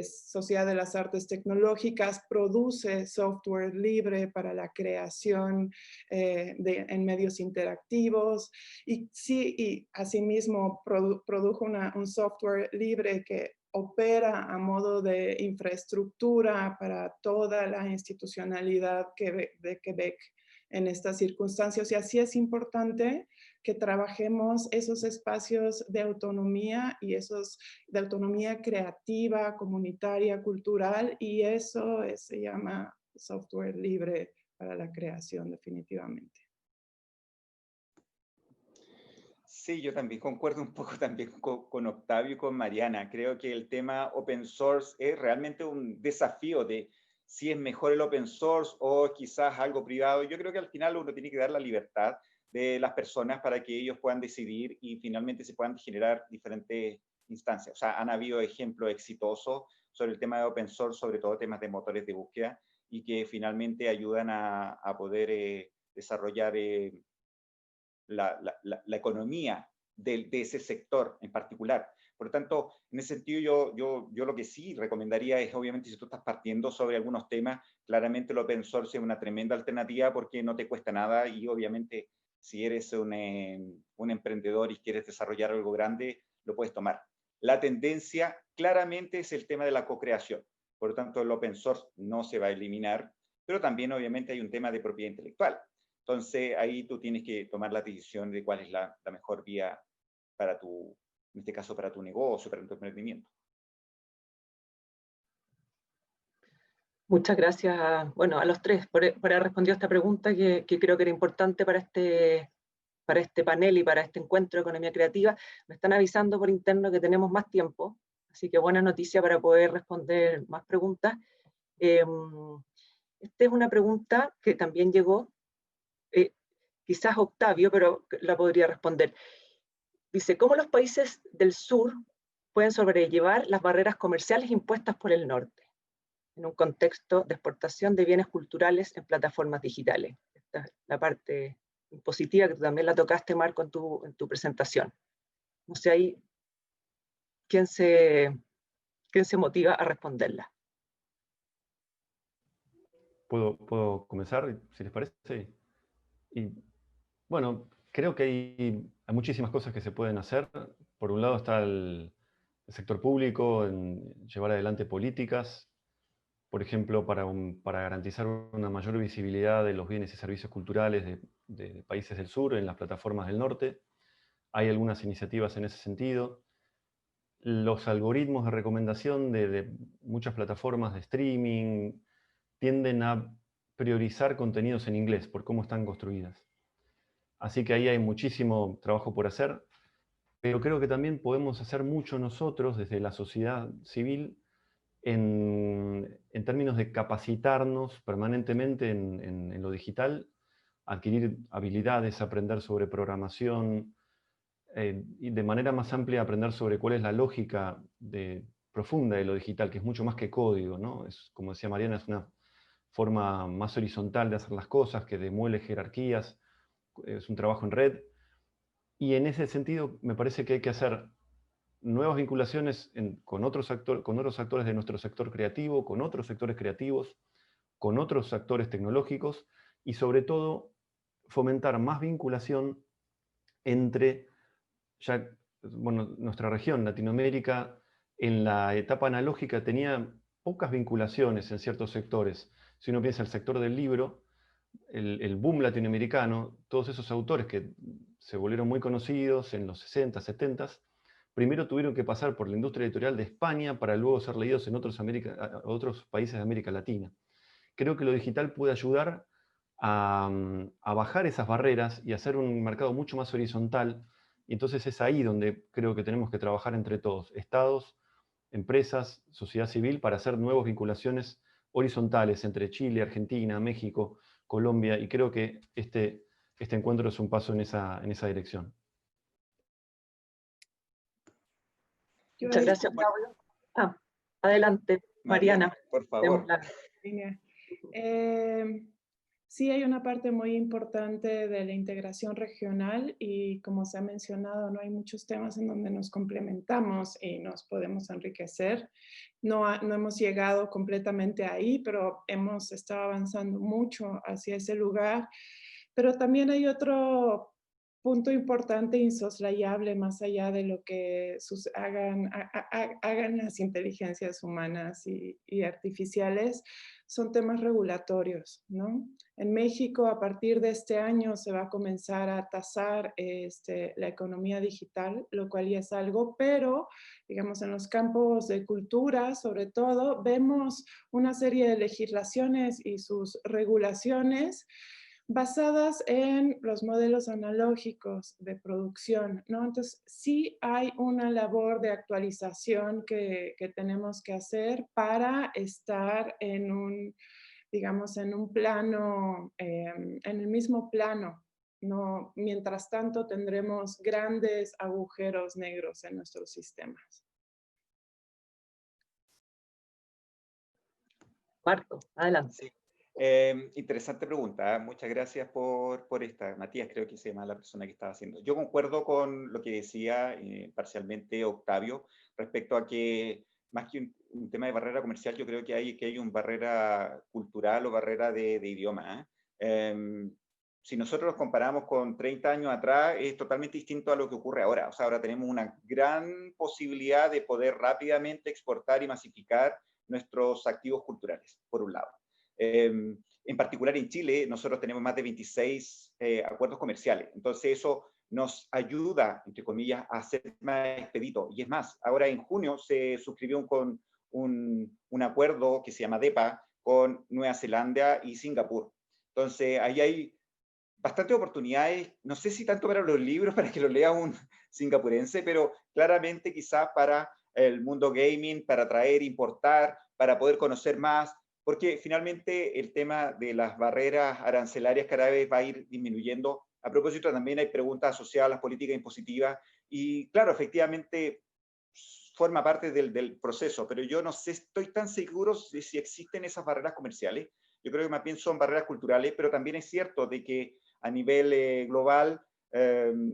Sociedad de las Artes Tecnológicas, produce software libre para la creación en medios interactivos, y sí, y asimismo produjo un software libre que opera a modo de infraestructura para toda la institucionalidad de Quebec en estas circunstancias. Y así es importante que trabajemos esos espacios de autonomía y esos de autonomía creativa, comunitaria, cultural, y eso se llama software libre para la creación, definitivamente. Sí, yo también concuerdo un poco también con Octavio y con Mariana. Creo que el tema open source es realmente un desafío de si es mejor el open source o quizás algo privado. Yo creo que al final uno tiene que dar la libertad de las personas para que ellos puedan decidir y finalmente se puedan generar diferentes instancias. O sea, han habido ejemplos exitosos sobre el tema de open source, sobre todo temas de motores de búsqueda, y que finalmente ayudan a poder desarrollar la economía de ese sector en particular. Por lo tanto, en ese sentido, yo lo que sí recomendaría es, obviamente, si tú estás partiendo sobre algunos temas, claramente el open source es una tremenda alternativa porque no te cuesta nada y obviamente si eres un emprendedor y quieres desarrollar algo grande, lo puedes tomar. La tendencia claramente es el tema de la co-creación. Por lo tanto, el open source no se va a eliminar, pero también obviamente hay un tema de propiedad intelectual. Entonces, ahí tú tienes que tomar la decisión de cuál es la mejor vía para tu, en este caso, para tu negocio, para tu emprendimiento. Muchas gracias a los tres por haber respondido a esta pregunta que creo que era importante para este panel y para este encuentro de economía creativa. Me están avisando por interno que tenemos más tiempo, así que buena noticia para poder responder más preguntas. Esta es una pregunta que también llegó, quizás Octavio, pero la podría responder. Dice, ¿cómo los países del sur pueden sobrellevar las barreras comerciales impuestas por el norte en un contexto de exportación de bienes culturales en plataformas digitales? Esta es la parte impositiva que tú también la tocaste, Marco, en tu presentación. No sé ahí quién se motiva a responderla. ¿Puedo comenzar, si les parece? Y bueno, creo que hay muchísimas cosas que se pueden hacer. Por un lado está el sector público en llevar adelante políticas, por ejemplo, para garantizar una mayor visibilidad de los bienes y servicios culturales de países del sur en las plataformas del norte. Hay algunas iniciativas en ese sentido. Los algoritmos de recomendación de muchas plataformas de streaming tienden a priorizar contenidos en inglés por cómo están construidas. Así que ahí hay muchísimo trabajo por hacer, pero creo que también podemos hacer mucho nosotros desde la sociedad civil en términos de capacitarnos permanentemente en lo digital, adquirir habilidades, aprender sobre programación, y de manera más amplia aprender sobre cuál es la lógica profunda de lo digital, que es mucho más que código, ¿no? Es, como decía Mariana, es una forma más horizontal de hacer las cosas, que demuele jerarquías, es un trabajo en red. Y en ese sentido me parece que hay que hacer nuevas vinculaciones con otros actores de nuestro sector creativo, con otros sectores creativos, con otros actores tecnológicos y sobre todo fomentar más vinculación entre nuestra región, Latinoamérica, en la etapa analógica tenía pocas vinculaciones en ciertos sectores. Si uno piensa en el sector del libro, el boom latinoamericano, todos esos autores que se volvieron muy conocidos en los 60, 70, primero tuvieron que pasar por la industria editorial de España para luego ser leídos en otros países de América Latina. Creo que lo digital puede ayudar a bajar esas barreras y hacer un mercado mucho más horizontal. Y entonces es ahí donde creo que tenemos que trabajar entre todos, estados, empresas, sociedad civil, para hacer nuevas vinculaciones horizontales entre Chile, Argentina, México, Colombia, y creo que este encuentro es un paso en esa dirección. Muchas gracias, Pablo. Adelante, Mariana. Por favor. Sí, hay una parte muy importante de la integración regional y como se ha mencionado, no hay muchos temas en donde nos complementamos y nos podemos enriquecer. No hemos llegado completamente ahí, pero hemos estado avanzando mucho hacia ese lugar. Pero también hay otro punto importante, insoslayable, más allá de lo que hagan las inteligencias humanas y artificiales, son temas regulatorios, ¿no? En México, a partir de este año, se va a comenzar a tasar la economía digital, lo cual ya es algo, pero, digamos, en los campos de cultura, sobre todo, vemos una serie de legislaciones y sus regulaciones basadas en los modelos analógicos de producción, ¿no? Entonces, sí hay una labor de actualización que tenemos que hacer para estar en un, digamos, en un plano, en el mismo plano, ¿no? Mientras tanto, tendremos grandes agujeros negros en nuestros sistemas. Marco, adelante. Sí. Interesante pregunta, ¿eh? Muchas gracias por esta. Matías creo que se llama la persona que estaba haciendo. Yo concuerdo con lo que decía parcialmente Octavio respecto a que más que un tema de barrera comercial, yo creo que hay una barrera cultural o barrera de idioma. Si nosotros nos comparamos con 30 años atrás, es totalmente distinto a lo que ocurre ahora. O sea, ahora tenemos una gran posibilidad de poder rápidamente exportar y masificar nuestros activos culturales, por un lado. En particular en Chile, nosotros tenemos más de 26 acuerdos comerciales. Entonces eso nos ayuda, entre comillas, a ser más expedito. Y es más, ahora en junio se suscribió un acuerdo que se llama DEPA con Nueva Zelanda y Singapur. Entonces ahí hay bastantes oportunidades, no sé si tanto para los libros, para que lo lea un singapurense, pero claramente quizás para el mundo gaming, para traer, importar, para poder conocer más, porque finalmente el tema de las barreras arancelarias cada vez va a ir disminuyendo. A propósito, también hay preguntas asociadas a las políticas impositivas y claro, efectivamente forma parte del proceso, pero yo no sé, estoy tan seguro de si existen esas barreras comerciales. Yo creo que más bien son barreras culturales, pero también es cierto de que a nivel global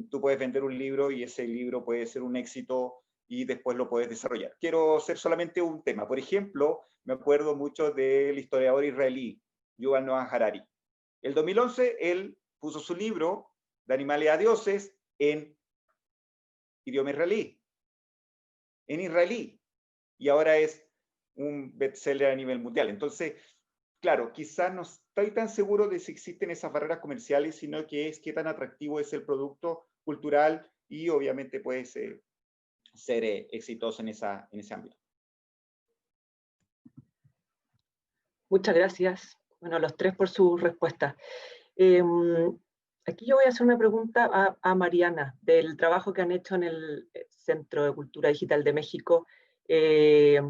tú puedes vender un libro y ese libro puede ser un éxito y después lo puedes desarrollar. Quiero hacer solamente un tema. Por ejemplo, me acuerdo mucho del historiador israelí, Yuval Noah Harari. El 2011, él puso su libro de animales a dioses en idioma israelí. En israelí. Y ahora es un bestseller a nivel mundial. Entonces, claro, quizás no estoy tan seguro de si existen esas barreras comerciales, sino que es qué tan atractivo es el producto cultural y obviamente puede ser exitoso en ese ámbito. Muchas gracias, bueno, a los tres por su respuesta. Aquí yo voy a hacer una pregunta a Mariana, del trabajo que han hecho en el Centro de Cultura Digital de México, que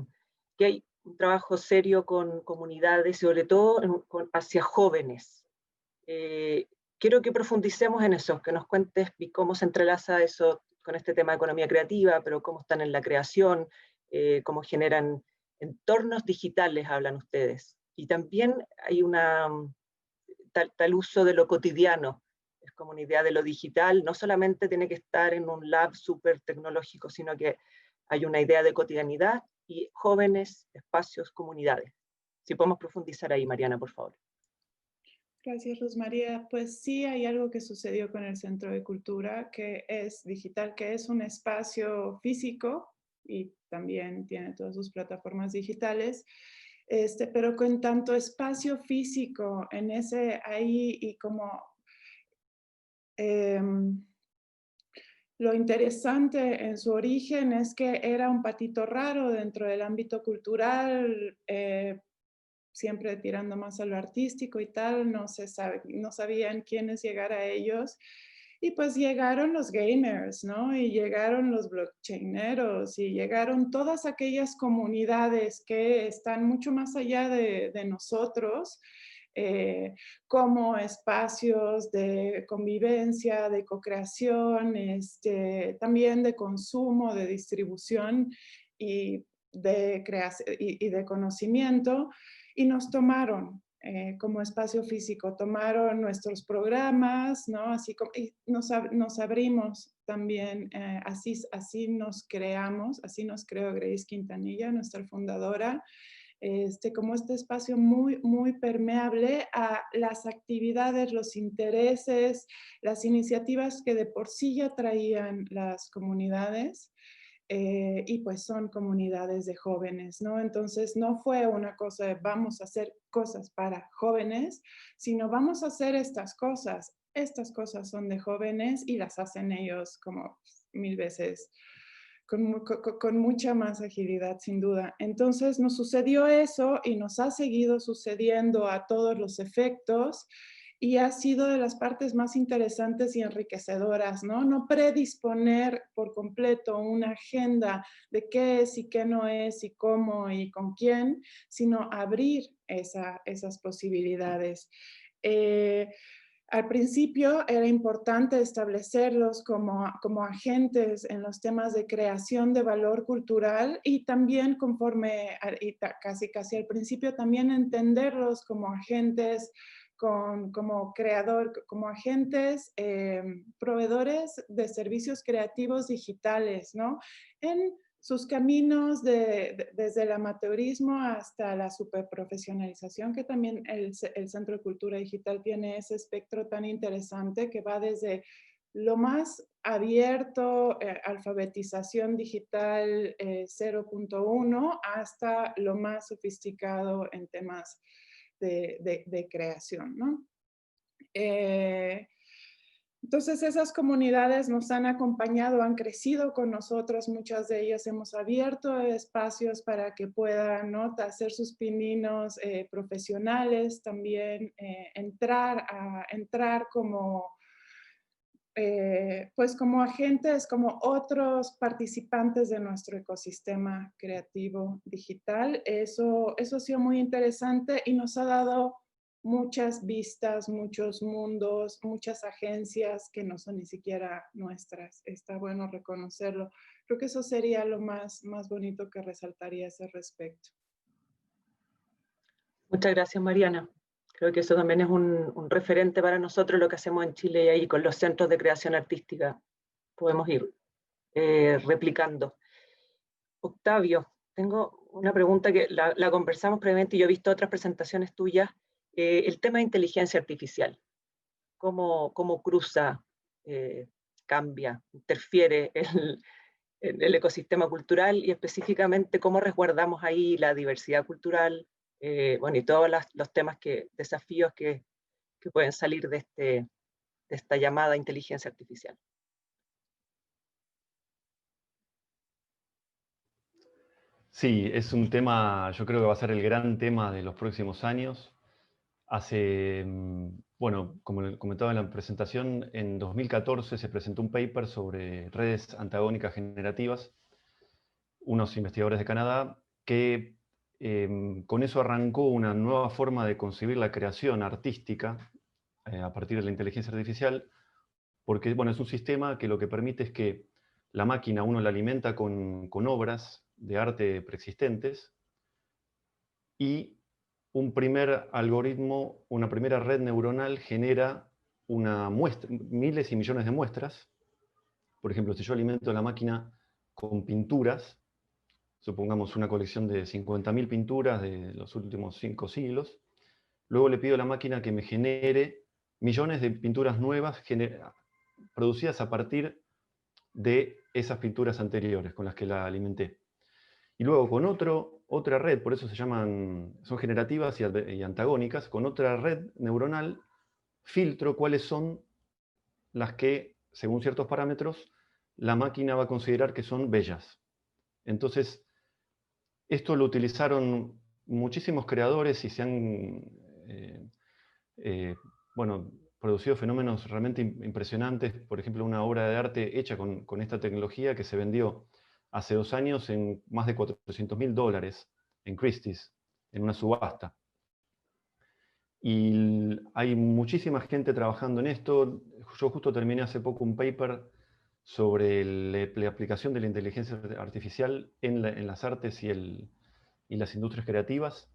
hay un trabajo serio con comunidades, sobre todo hacia jóvenes. Quiero que profundicemos en eso, que nos cuentes cómo se entrelaza eso con este tema de economía creativa, pero cómo están en la creación, cómo generan entornos digitales, hablan ustedes. Y también hay tal uso de lo cotidiano, es como una idea de lo digital, no solamente tiene que estar en un lab súper tecnológico, sino que hay una idea de cotidianidad y jóvenes, espacios, comunidades. Si podemos profundizar ahí, Mariana, por favor. Gracias, Rosmaría. Pues sí, hay algo que sucedió con el Centro de Cultura, que es digital, que es un espacio físico y también tiene todas sus plataformas digitales, pero con tanto espacio físico en ese ahí y como lo interesante en su origen es que era un patito raro dentro del ámbito cultural, siempre tirando más a lo artístico y tal, no sabían quiénes llegar a ellos. Y pues llegaron los gamers, ¿no? Y llegaron los blockchaineros y llegaron todas aquellas comunidades que están mucho más allá de nosotros, como espacios de convivencia, de co-creación, también de consumo, de distribución y de creación y de conocimiento, y nos tomaron como espacio físico, tomaron nuestros programas, ¿no? Así como, y nos abrimos también, así nos creamos, así nos creó Grace Quintanilla, nuestra fundadora, como este espacio muy, muy permeable a las actividades, los intereses, las iniciativas que de por sí ya traían las comunidades. Y pues son comunidades de jóvenes, ¿no? Entonces no fue una cosa de vamos a hacer cosas para jóvenes, sino vamos a hacer estas cosas son de jóvenes y las hacen ellos como 1000 veces, con mucha más agilidad, sin duda. Entonces nos sucedió eso y nos ha seguido sucediendo a todos los efectos, y ha sido de las partes más interesantes y enriquecedoras, ¿no? No predisponer por completo una agenda de qué es y qué no es y cómo y con quién, sino abrir esas posibilidades. Al principio era importante establecerlos como agentes en los temas de creación de valor cultural, y también casi al principio también entenderlos como agentes como agentes proveedores de servicios creativos digitales, ¿no? En sus caminos desde el amateurismo hasta la superprofesionalización, que también el Centro de Cultura Digital tiene ese espectro tan interesante que va desde lo más abierto, alfabetización digital 0.1, hasta lo más sofisticado en temas de creación, ¿no? Entonces esas comunidades nos han acompañado, han crecido con nosotros, muchas de ellas hemos abierto espacios para que puedan, ¿no?, hacer sus pininos profesionales, también entrar como pues como agentes, como otros participantes de nuestro ecosistema creativo digital. Eso ha sido muy interesante y nos ha dado muchas vistas, muchos mundos, muchas agencias que no son ni siquiera nuestras. Está bueno reconocerlo. Creo que eso sería lo más bonito que resaltaría a ese respecto. Muchas gracias, Mariana. Creo que eso también es un referente para nosotros, lo que hacemos en Chile, y ahí con los centros de creación artística podemos ir replicando. Octavio, tengo una pregunta que la conversamos previamente y yo he visto otras presentaciones tuyas. El tema de inteligencia artificial. ¿Cómo cruza, cambia, interfiere en el ecosistema cultural, y específicamente cómo resguardamos ahí la diversidad cultural, bueno, y todos los temas, desafíos que pueden salir de esta llamada inteligencia artificial? Sí, es un tema, yo creo que va a ser el gran tema de los próximos años. Bueno, como comentaba en la presentación, en 2014 se presentó un paper sobre redes antagónicas generativas, unos investigadores de Canadá, que con eso arrancó una nueva forma de concebir la creación artística a partir de la inteligencia artificial, porque bueno, es un sistema que lo que permite es que la máquina uno la alimenta con obras de arte preexistentes, y un primer algoritmo, una primera red neuronal genera miles y millones de muestras. Por ejemplo, si yo alimento la máquina con pinturas, supongamos una colección de 50.000 pinturas de los últimos 5 siglos, luego le pido a la máquina que me genere millones de pinturas nuevas producidas a partir de esas pinturas anteriores con las que la alimenté. Y luego con otra red, por eso son generativas y antagónicas, con otra red neuronal filtro cuáles son las que, según ciertos parámetros, la máquina va a considerar que son bellas. Entonces, esto lo utilizaron muchísimos creadores y se han producido fenómenos realmente impresionantes. Por ejemplo, una obra de arte hecha con esta tecnología que se vendió hace 2 años en más de $400.000 en Christie's, en una subasta. Y hay muchísima gente trabajando en esto. Yo justo terminé hace poco un paper sobre la aplicación de la inteligencia artificial en las artes y las industrias creativas.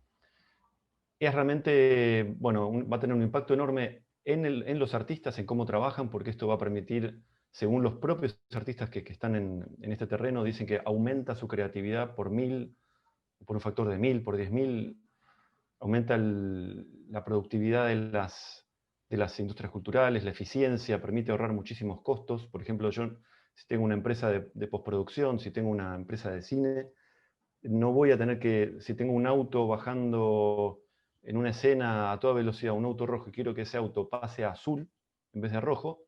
Es realmente, bueno, va a tener un impacto enorme en los artistas, en cómo trabajan, porque esto va a permitir, según los propios artistas que están en este terreno, dicen que aumenta su creatividad por 1000 por un factor de 1000, por 10.000, aumenta la productividad de las industrias culturales, la eficiencia, permite ahorrar muchísimos costos. Por ejemplo, yo, si tengo una empresa de postproducción, si tengo una empresa de cine, no voy a tener que, si tengo un auto bajando en una escena a toda velocidad, un auto rojo, y quiero que ese auto pase a azul en vez de rojo,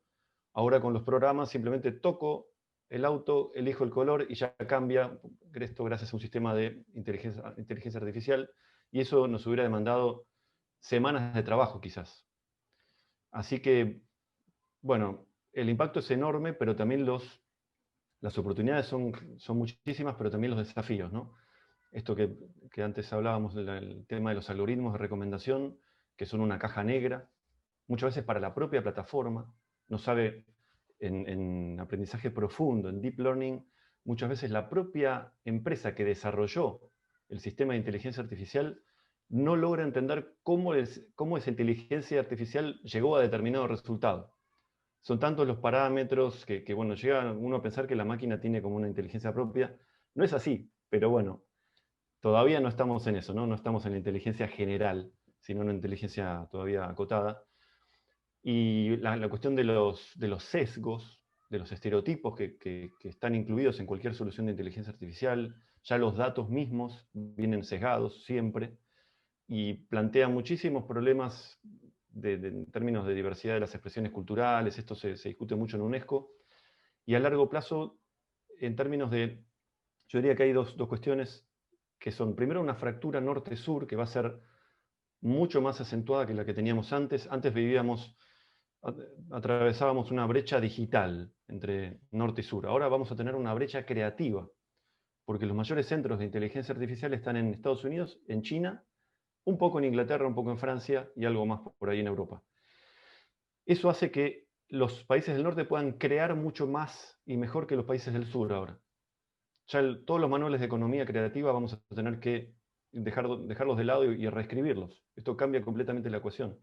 ahora con los programas simplemente toco el auto, elijo el color y ya cambia, esto gracias a un sistema de inteligencia artificial, y eso nos hubiera demandado semanas de trabajo quizás. Así que, bueno, el impacto es enorme, pero también las oportunidades son muchísimas, pero también los desafíos, ¿no? Esto que antes hablábamos del tema de los algoritmos de recomendación, que son una caja negra, muchas veces para la propia plataforma, no sabe, en aprendizaje profundo, en deep learning, muchas veces la propia empresa que desarrolló el sistema de inteligencia artificial no logra entender cómo esa inteligencia artificial llegó a determinado resultado. Son tantos los parámetros que bueno, llega uno a pensar que la máquina tiene como una inteligencia propia. No es así, pero bueno, todavía no estamos en eso, ¿no? No estamos en la inteligencia general, sino en una inteligencia todavía acotada. Y la cuestión de los sesgos, de los estereotipos que están incluidos en cualquier solución de inteligencia artificial, ya los datos mismos vienen sesgados siempre, y plantea muchísimos problemas en términos de diversidad de las expresiones culturales. Esto se discute mucho en UNESCO, y a largo plazo, en términos de, yo diría que hay dos cuestiones que son, primero, una fractura norte-sur que va a ser mucho más acentuada que la que teníamos antes. Antes atravesábamos una brecha digital entre norte y sur. Ahora vamos a tener una brecha creativa, porque los mayores centros de inteligencia artificial están en Estados Unidos, en China, un poco en Inglaterra, un poco en Francia y algo más por ahí en Europa. Eso hace que los países del norte puedan crear mucho más y mejor que los países del sur ahora. Ya todos los manuales de economía creativa vamos a tener que dejarlos de lado y reescribirlos. Esto cambia completamente la ecuación.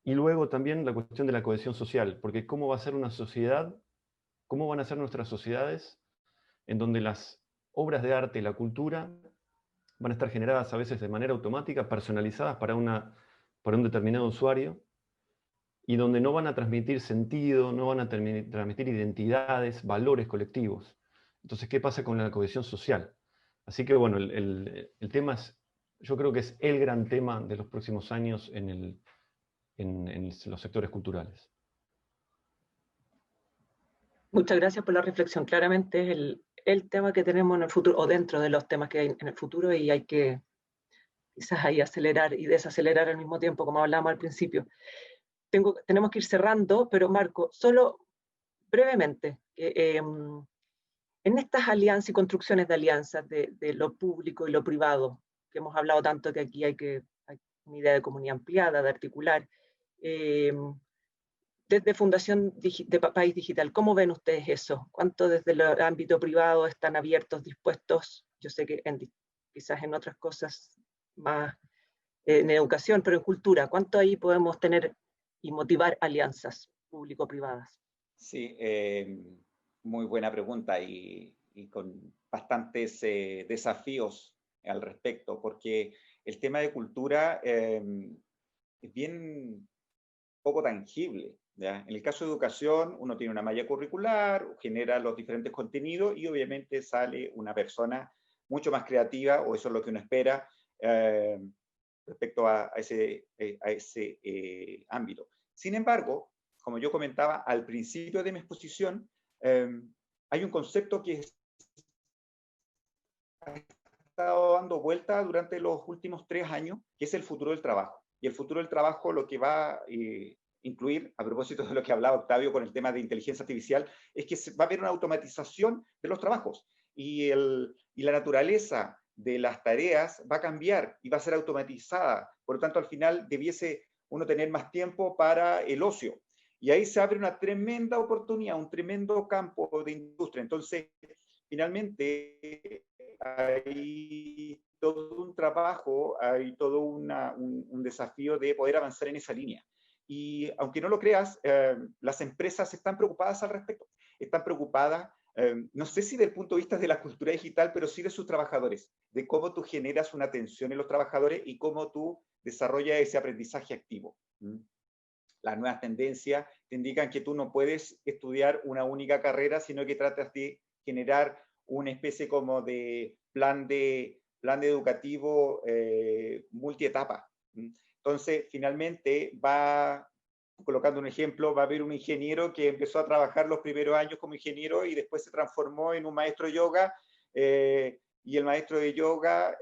Y luego también la cuestión de la cohesión social, porque ¿cómo va a ser una sociedad? ¿Cómo van a ser nuestras sociedades en donde las obras de arte y la cultura van a estar generadas a veces de manera automática, personalizadas para un determinado usuario, y donde no van a transmitir sentido, no van a transmitir identidades, valores colectivos? Entonces, ¿qué pasa con la cohesión social? Así que, bueno, el tema yo creo que es el gran tema de los próximos años en los sectores culturales. Muchas gracias por la reflexión. Claramente es el tema que tenemos en el futuro, o dentro de los temas que hay en el futuro, y hay que quizás ahí acelerar y desacelerar al mismo tiempo, como hablábamos al principio. Tenemos que ir cerrando, pero Marco, solo brevemente, en estas alianzas y construcciones de alianzas de lo público y lo privado, que hemos hablado tanto que aquí hay una idea de comunidad ampliada, de articular, desde Fundación de País Digital, ¿cómo ven ustedes eso? ¿Cuánto desde el ámbito privado están abiertos, dispuestos? Yo sé que quizás en otras cosas más en educación, pero en cultura, ¿cuánto ahí podemos tener y motivar alianzas público-privadas? Sí, muy buena pregunta y con bastantes desafíos al respecto, porque el tema de cultura es bien poco tangible, ¿ya? En el caso de educación, uno tiene una malla curricular, genera los diferentes contenidos y obviamente sale una persona mucho más creativa, o eso es lo que uno espera respecto a ese ámbito. Sin embargo, como yo comentaba al principio de mi exposición, hay un concepto que ha estado dando vuelta durante los últimos 3 años, que es el futuro del trabajo. Y el futuro del trabajo lo que va a incluir, a propósito de lo que hablaba Octavio con el tema de inteligencia artificial, es que va a haber una automatización de los trabajos y la naturaleza de las tareas va a cambiar y va a ser automatizada. Por lo tanto, al final debiese uno tener más tiempo para el ocio. Y ahí se abre una tremenda oportunidad, un tremendo campo de industria. Entonces, finalmente, hay todo un trabajo, hay todo un desafío de poder avanzar en esa línea. Y aunque no lo creas, las empresas están preocupadas al respecto. Están preocupadas no sé si del punto de vista de la cultura digital, pero sí de sus trabajadores, de cómo tú generas una atención en los trabajadores y cómo tú desarrollas ese aprendizaje activo. Las nuevas tendencias te indican que tú no puedes estudiar una única carrera, sino que tratas de generar una especie como de plan de educativo multietapa. Entonces, finalmente va, colocando un ejemplo, va a haber un ingeniero que empezó a trabajar los primeros años como ingeniero y después se transformó en un maestro de yoga, y el maestro de yoga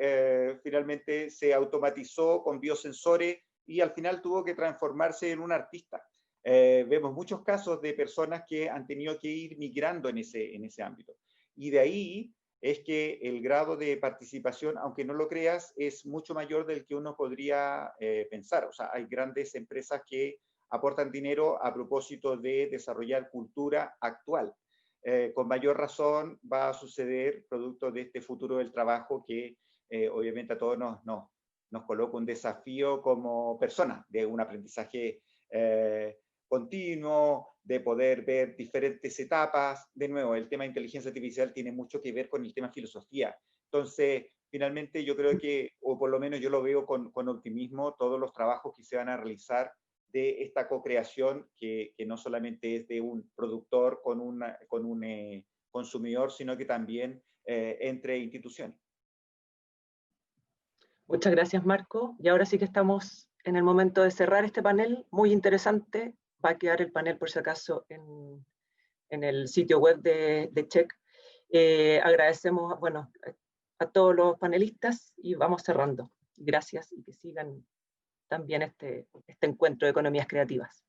finalmente se automatizó con biosensores y al final tuvo que transformarse en un artista. Vemos muchos casos de personas que han tenido que ir migrando en ese ámbito. Y de ahí es que el grado de participación, aunque no lo creas, es mucho mayor del que uno podría pensar. O sea, hay grandes empresas que aportan dinero a propósito de desarrollar cultura actual. Con mayor razón va a suceder producto de este futuro del trabajo que obviamente a todos nos coloca un desafío como personas, de un aprendizaje continuo, de poder ver diferentes etapas. De nuevo, el tema de inteligencia artificial tiene mucho que ver con el tema filosofía. Entonces, finalmente yo creo que, o por lo menos yo lo veo con optimismo, todos los trabajos que se van a realizar de esta co-creación que no solamente es de un productor con un consumidor, sino que también entre instituciones. Muchas gracias, Marco. Y ahora sí que estamos en el momento de cerrar este panel, muy interesante. Va a quedar el panel, por si acaso, en el sitio web de CHEC. Agradecemos, bueno, a todos los panelistas y vamos cerrando. Gracias y que sigan también este encuentro de economías creativas.